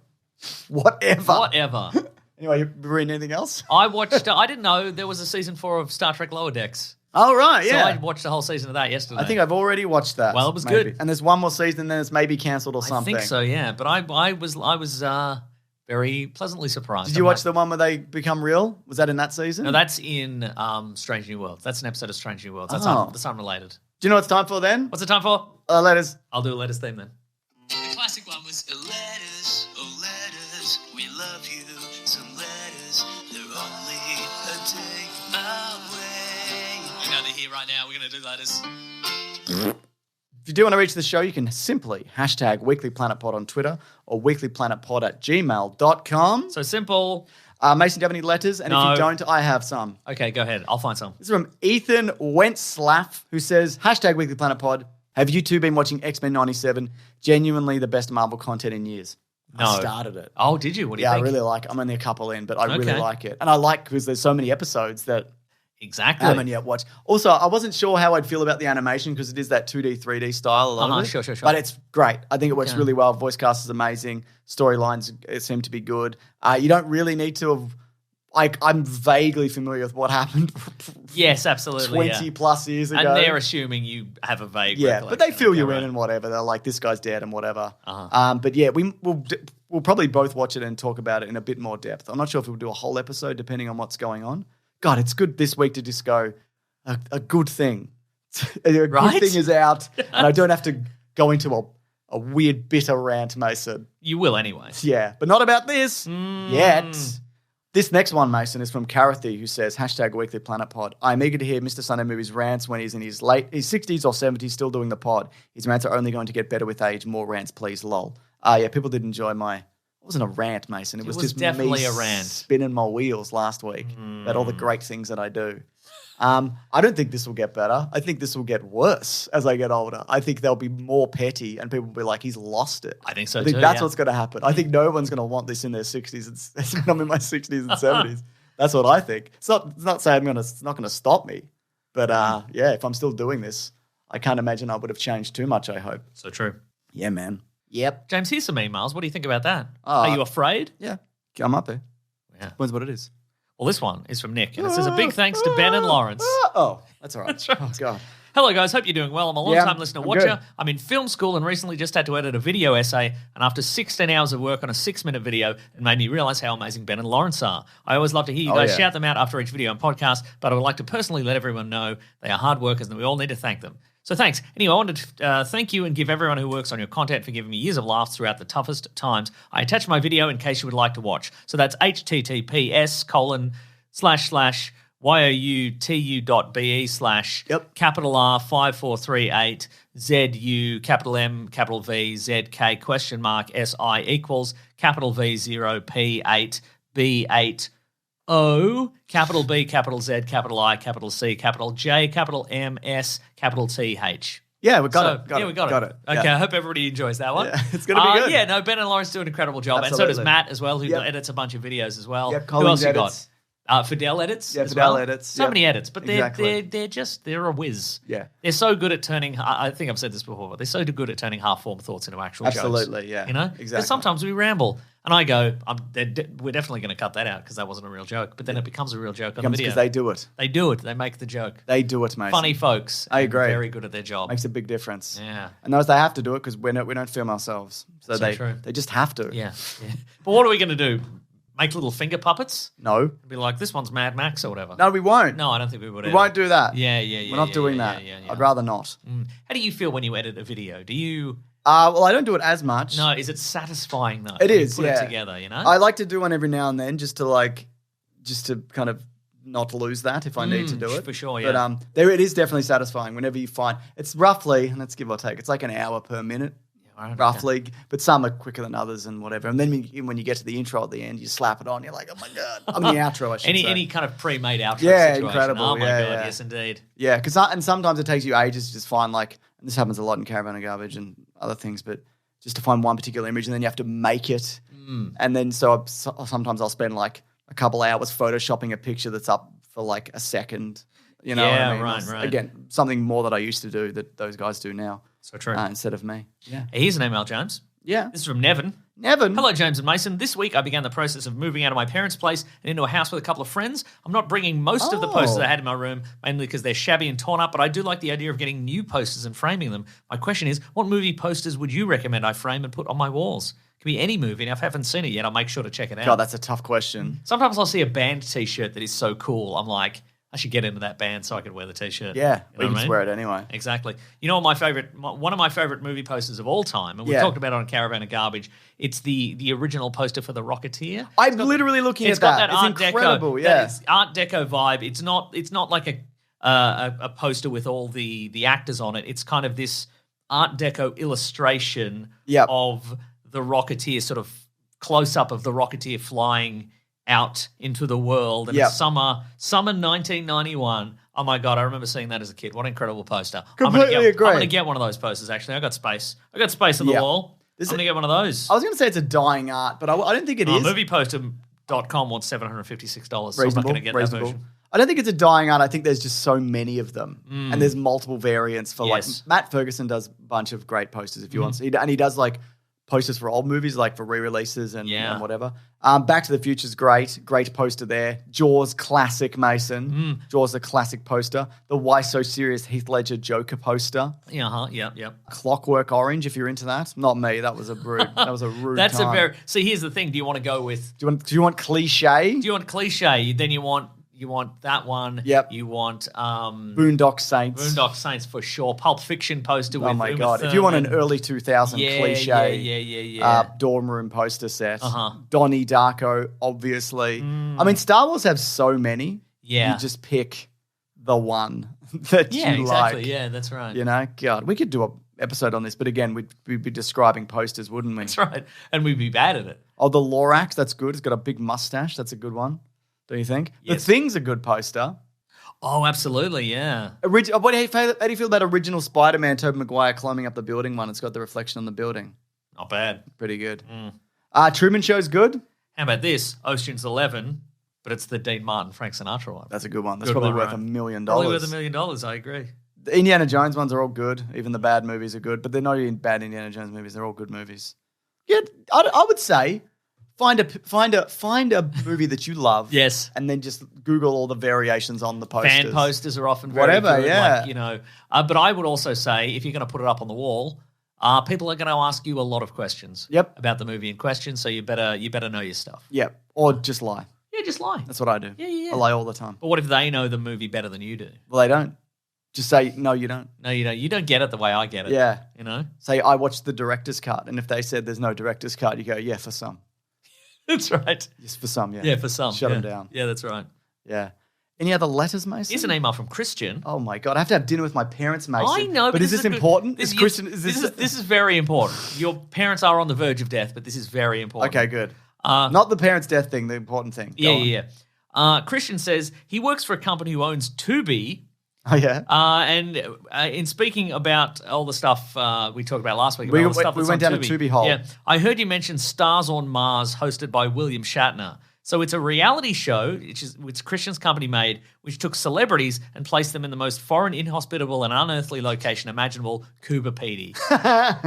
Whatever. Whatever. Anyway, you reading anything else? I watched. I didn't know there was a season 4 of Star Trek Lower Decks. Oh, right, So yeah. I watched the whole season of that yesterday. I think I've already watched that. Well, it was maybe. good. And there's one more season, then it's maybe cancelled or I something. think so, yeah. But I was very pleasantly surprised. Did you watch the one where they become real? Was that in that season? No, that's in Strange New Worlds. That's an episode of Strange New Worlds. That's that's unrelated. Do you know what it's time for then? What's the time for? Letters. I'll do a letters theme then. The classic one was letters, oh letters, we love you. Some letters, they're only a day away. You know they're here right now. We're going to do letters. If you do want to reach the show, you can simply hashtag weeklyplanetpod on Twitter or weeklyplanetpod@gmail.com. So simple. Mason, do you have any letters? And if No. you don't, I have some. Okay, go ahead. I'll find some. This is from Ethan Wentslaff, who says, hashtag weeklyplanetpod. Have you two been watching X-Men 97? Genuinely the best Marvel content in years. No. I started it. Oh, did you? What do you Yeah, I think? really like it. I'm only a couple in, but I really Okay. like it. And I like because there's so many episodes that Exactly. I haven't yet watched. Also, I wasn't sure how I'd feel about the animation because it is that 2D, 3D style. A lot of it. Sure. But it's great. I think it works really well. Voice cast is amazing. Storylines seem to be good. You don't really need to have. I'm vaguely familiar with what happened. Yes, absolutely. 20 plus years ago. And they're assuming you have a vague but they fill you in right. and whatever. They're like, this guy's dead and whatever. Uh-huh. But yeah, we'll probably both watch it and talk about it in a bit more depth. I'm not sure if we'll do a whole episode depending on what's going on. God, it's good this week to just go, a good thing. Good thing is out, and I don't have to go into a weird, bitter rant, Mason. You will anyway. Yeah, but not about this yet. This next one, Mason, is from Karathy, who says, #WeeklyPlanetPod. I'm eager to hear Mr. Sunday Movies rants when he's in his 60s or 70s still doing the pod. His rants are only going to get better with age. More rants, please, lol. Yeah, people did enjoy it wasn't a rant, Mason. It was just definitely me a rant. Spinning my wheels last week about all the great things that I do. I don't think this will get better. I think this will get worse as I get older. I think they'll be more petty and people will be like, he's lost it. I think so, I think too, that's yeah. what's going to happen. I think no one's going to want this in their 60s. And I'm in my 60s and 70s. That's what I think. It's not saying it's not going to stop me. But yeah, if I'm still doing this, I can't imagine I would have changed too much, I hope. So true. Yeah, man. Yep. James, here's some emails. What do you think about that? Are you afraid? Yeah. I'm up there. Yeah. Depends what it is. Well, this one is from Nick, and it says, a big thanks to Ben and Lawrence. Oh, that's all right. That's right. Oh, God. Hello, guys. Hope you're doing well. I'm a long-time listener, I'm watcher. good. I'm in film school and recently just had to edit a video essay, and after 16 hours of work on a 6-minute video, it made me realize how amazing Ben and Lawrence are. I always love to hear you guys shout them out after each video and podcast, but I would like to personally let everyone know they are hard workers and we all need to thank them. So thanks. Anyway, I wanted to thank you and give everyone who works on your content for giving me years of laughs throughout the toughest times. I attached my video in case you would like to watch. So that's https://youtu.be/R5438 ZU capital M capital V ZK question mark SI equals capital V0 P8 B8 O, capital B, capital Z, capital I, capital C, capital J, capital M, S, capital T, H. Yeah, we got it. We got it. Okay, Yeah. I hope everybody enjoys that one. Yeah, it's going to be good. Yeah, no, Ben and Lawrence do an incredible job. Absolutely. And so does Matt as well, who Yep. edits a bunch of videos as well. Yep, Who else Collins you edits. got? Fidel edits. Yeah, as Fidel well. edits, So yep. many edits, but Exactly. they're a whiz. Yeah. They're so good at turning. I think I've said this before, but they're so good at turning half-formed thoughts into actual jokes. Absolutely, yeah. You know, Exactly. Because sometimes we ramble, and I go, we're definitely going to cut that out because that wasn't a real joke. But then it becomes a real joke on the video. Because they do it. They do it. They make the joke. They do it, mate. Funny folks. I and agree. Very good at their job. Makes a big difference. Yeah. And those they have to do it because we don't film ourselves. So true. they just have to. Yeah. But what are we going to do? Make little finger puppets? No. Be like, this one's Mad Max or whatever. No, we won't. No, I don't think we would. We won't do that. Yeah. We're not doing that. I'd rather not. How do you feel when you edit a video? Do you? Well, I don't do it as much. No, is it satisfying though? It when is, you put yeah. it together, you know? I like to do one every now and then just to kind of not lose that if I need to do it. for sure, yeah. But it is definitely satisfying whenever you find it's roughly, let's give or take, it's like an hour per minute. Roughly, but some are quicker than others and whatever. And then when you get to the intro at the end, you slap it on. You're like, oh my God. I mean, the outro, I should say. Any kind of pre-made outro Yeah, situation. incredible. Oh my Yeah, God, yeah. yes indeed. Yeah, and sometimes it takes you ages to just find and this happens a lot in Caravan of Garbage and other things, but just to find one particular image and then you have to make it. And then sometimes I'll spend a couple hours photoshopping a picture that's up for a second. You know what I mean? right. Again, something more that I used to do that those guys do now. So true. Instead of me. Yeah. Here's an email, James. Yeah. This is from Nevin. Nevin. Hello, James and Mason. This week I began the process of moving out of my parents' place and into a house with a couple of friends. I'm not bringing most of the posters I had in my room, mainly because they're shabby and torn up, but I do like the idea of getting new posters and framing them. My question is, what movie posters would you recommend I frame and put on my walls? It can be any movie, and if I haven't seen it yet, I'll make sure to check it out. God, that's a tough question. Sometimes I'll see a band T-shirt that is so cool, I'm like, I should get into that band so I can wear the T-shirt. Yeah, You know we what can I mean? wear it anyway. Exactly. You know what one of my favorite movie posters of all time, and we talked about it on Caravan of Garbage, it's the original poster for The Rocketeer. I'm literally looking at that. It's got that Art it's incredible, Deco. yeah. It's Art Deco vibe. It's not like a poster with all the actors on it. It's kind of this Art Deco illustration of the Rocketeer, sort of close-up of the Rocketeer flying out into the world. And it's summer 1991. Oh my God, I remember seeing that as a kid. What an incredible poster. Completely agree. I'm going to get one of those posters, actually. I got space on the wall. I'm going to get one of those. I was going to say it's a dying art, but I don't think it is. Movieposter.com wants $756, so I'm not going to get that version. I don't think it's a dying art. I think there's just so many of them, and there's multiple variants for like Matt Ferguson does a bunch of great posters if you want, and he does like posters for old movies, like for re-releases and whatever. Back to the Future's great poster there. Jaws, classic Mason. Jaws, a classic poster. The Why So Serious Heath Ledger Joker poster. Yep. Clockwork Orange, if you're into that. Not me. That was a rude. That was a rude. That's time. a very. See, here's the thing. Do you want to go with? Do you want cliche? Do you want cliche? Then you want that one. Yep. You want Boondock Saints. Boondock Saints for sure. Pulp Fiction poster with Oh my Uma God! Thurman. If you want an early 2000 cliche, yeah. dorm room poster set, Donnie Darko, obviously. I mean, Star Wars have so many. Yeah. You just pick the one that you exactly. like. Yeah, that's right. You know, God, we could do an episode on this, but again, we'd be describing posters, wouldn't we? That's right, and we'd be bad at it. Oh, the Lorax, that's good. It's got a big mustache. That's a good one. Don't you think? Yes. The Thing's a good poster. Oh, absolutely, yeah. How do you feel about original Spider-Man, Tobey Maguire climbing up the building one? It's got the reflection on the building. Not bad. Pretty good. Truman Show's good. How about this? Ocean's 11, but it's the Dean Martin, Frank Sinatra one. That's a good one. That's Good probably one, worth right? $1 million. Probably worth $1 million, I agree. The Indiana Jones ones are all good. Even the bad movies are good, but they're not even bad Indiana Jones movies. They're all good movies. Yeah, I would say find a movie that you love. Yes. And then just Google all the variations on the posters. Fan posters are often very Whatever, good. yeah. Like, you know, but I would also say if you're going to put it up on the wall, people are going to ask you a lot of questions. Yep. About the movie in question, so you better know your stuff. Yep. Or just lie. Yeah, just lie. That's what I do. Yeah. I lie all the time. But what if they know the movie better than you do? Well, they don't. Just say, no, you don't. No, you don't. You don't get it the way I get it. Yeah. You know? Say, I watched the director's cut. And if they said there's no director's cut, you go, yeah, for some. That's right. Yes, for some, yeah. Yeah, for some. Shut them down. Yeah, that's right. Yeah. Any other letters, Mason? Here's an email from Christian. Oh my God, I have to have dinner with my parents, Mason. I know, but is this important? This is very important. Your parents are on the verge of death, but this is very important. Okay, good. Not the parents' death thing, the important thing. Go on. Yeah. Christian says he works for a company who owns Tubi. Oh, yeah? And in speaking about all the stuff we talked about last week, We all the stuff that's went on down a Tubi hole. Yeah, I heard you mention Stars on Mars, hosted by William Shatner. So it's a reality show, which Christian's company made, which took celebrities and placed them in the most foreign, inhospitable, and unearthly location imaginable, Cuba PD.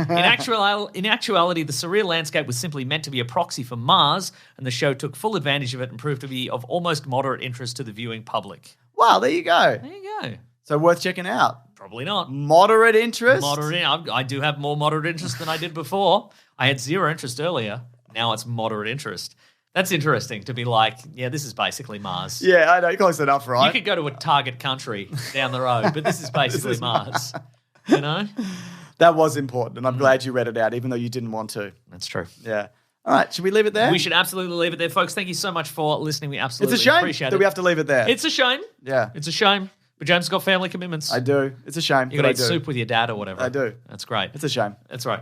In actuality, the surreal landscape was simply meant to be a proxy for Mars, and the show took full advantage of it and proved to be of almost moderate interest to the viewing public. Wow, there you go. There you go. So worth checking out. Probably not. Moderate interest? I do have more moderate interest than I did before. I had zero interest earlier. Now it's moderate interest. That's interesting to be like, yeah, this is basically Mars. Yeah, I know. Close enough, right? You could go to a target country down the road, but this is basically Mars. You know? That was important, and I'm glad you read it out, even though you didn't want to. That's true. Yeah. All right, should we leave it there? We should absolutely leave it there, folks. Thank you so much for listening. We absolutely It's a shame appreciate that it. we have to leave it there. It's a shame. Yeah. It's a shame. But James has got family commitments. I do. It's a shame. You got to eat soup with your dad or whatever. I do. That's great. It's a shame. That's right.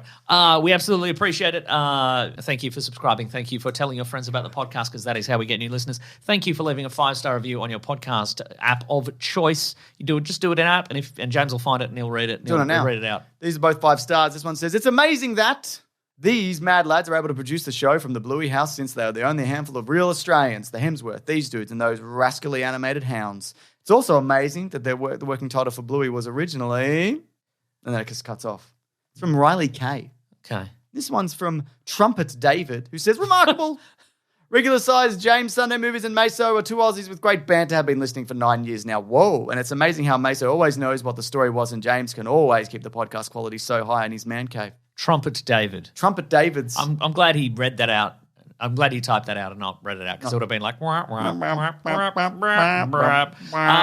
We absolutely appreciate it. Thank you for subscribing. Thank you for telling your friends about the podcast, because that is how we get new listeners. Thank you for leaving a 5-star review on your podcast app of choice. Just do it in app, and James will find it and he'll read it. Doing it now. He'll read it out. These are both 5 stars. This one says, it's amazing that these mad lads are able to produce the show from the Bluey house, since they are the only handful of real Australians, the Hemsworth, these dudes, and those rascally animated hounds. It's also amazing that the working title for Bluey was originally... And then it just cuts off. It's from Riley K. Okay. This one's from Trumpet David, who says, remarkable. Regular size James, Sunday Movies, and Maso are 2 Aussies with great banter, have been listening for 9 years now. Whoa. And it's amazing how Maso always knows what the story was, and James can always keep the podcast quality so high in his man cave. Trumpet David. Trumpet David's. I'm glad he read that out. I'm glad he typed that out and not read it out, because it would have been like...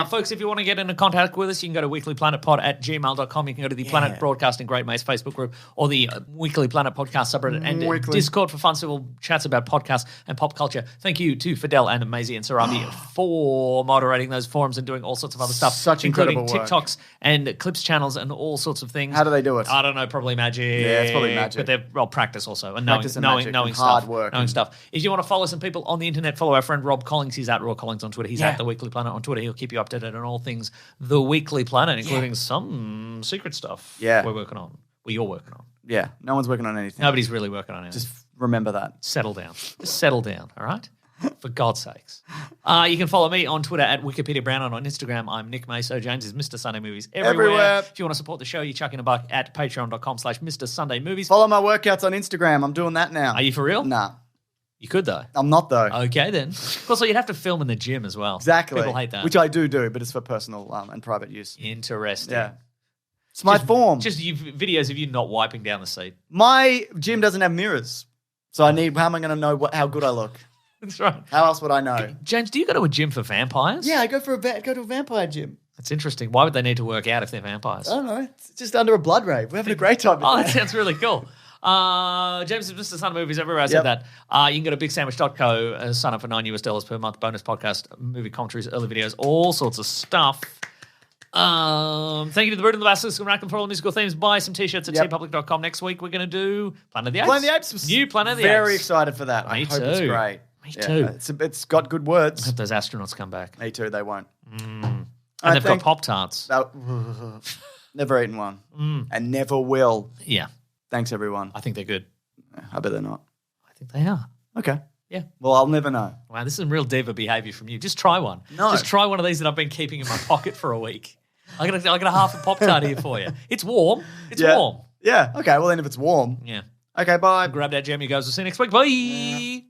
folks, if you want to get into contact with us, you can go to weeklyplanetpod@gmail.com. You can go to the Planet Broadcasting Great Mates Facebook group, or the Weekly Planet Podcast subreddit, and Discord for fun civil chats about podcasts and pop culture. Thank you to Fidel and Maisie and Sarabi for moderating those forums and doing all sorts of other stuff, Such including incredible work. TikToks and Clips channels and all sorts of things. How do they do it? I don't know, probably magic. Yeah, it's probably magic. But they're practice also, and Practice and knowing magic knowing and stuff. hard work Knowing and- stuff. If you want to follow some people on the internet, follow our friend Rob Collins. He's at Raw Collins on Twitter. He's at The Weekly Planet on Twitter. He'll keep you updated on all things The Weekly Planet, including some secret stuff we're working on. Well, you're working on. Yeah, no one's working on anything. Nobody's really working on anything. Just remember that. Settle down. Just settle down, all right? For God's sakes. You can follow me on Twitter at Wikipedia Brown and on Instagram. I'm Nick Maso. James is Mr. Sunday Movies everywhere. If you want to support the show, you chuck in a buck at patreon.com/Mr. Sunday Movies. Follow my workouts on Instagram. I'm doing that now. Are you for real? Nah. You could, though. I'm not, though. Okay, then. Also, you'd have to film in the gym as well. Exactly. People hate that. Which I do, but it's for personal and private use. Interesting. Yeah. It's my form. Just videos of you not wiping down the seat. My gym doesn't have mirrors. So how am I going to know how good I look? That's right. How else would I know? James, do you go to a gym for vampires? Yeah, I go to a vampire gym. That's interesting. Why would they need to work out if they're vampires? I don't know. It's just under a blood rave. We're having a great time. Oh, that sounds really cool. James is Mr. Sunday Movies everywhere. I said that. You can go to bigsandwich.co, sign up for $9 per month, bonus podcast, movie commentaries, early videos, all sorts of stuff. Thank you to the Brood and the Basilisk and Rackham for all the musical themes. Buy some t-shirts at tpublic.com. Next week we're going to do Planet of the Apes. Planet of the Apes. New Planet of the Apes. Very excited for that. Me I hope too. it's great. Me too. It's got good words. I hope those astronauts come back. Me too, they won't. And they've got Pop-Tarts. Never eaten one. And never will. Yeah. Thanks, everyone. I think they're good. I bet they're not. I think they are. Okay. Yeah. Well, I'll never know. Wow, this is some real diva behavior from you. Just try one. No. Just try one of these that I've been keeping in my pocket for a week. I got a half a Pop-Tart here for you. It's warm. It's warm. Yeah. Okay. Well, then if it's warm. Yeah. Okay. Bye. Grab that jam, you guys. We'll see you next week. Bye.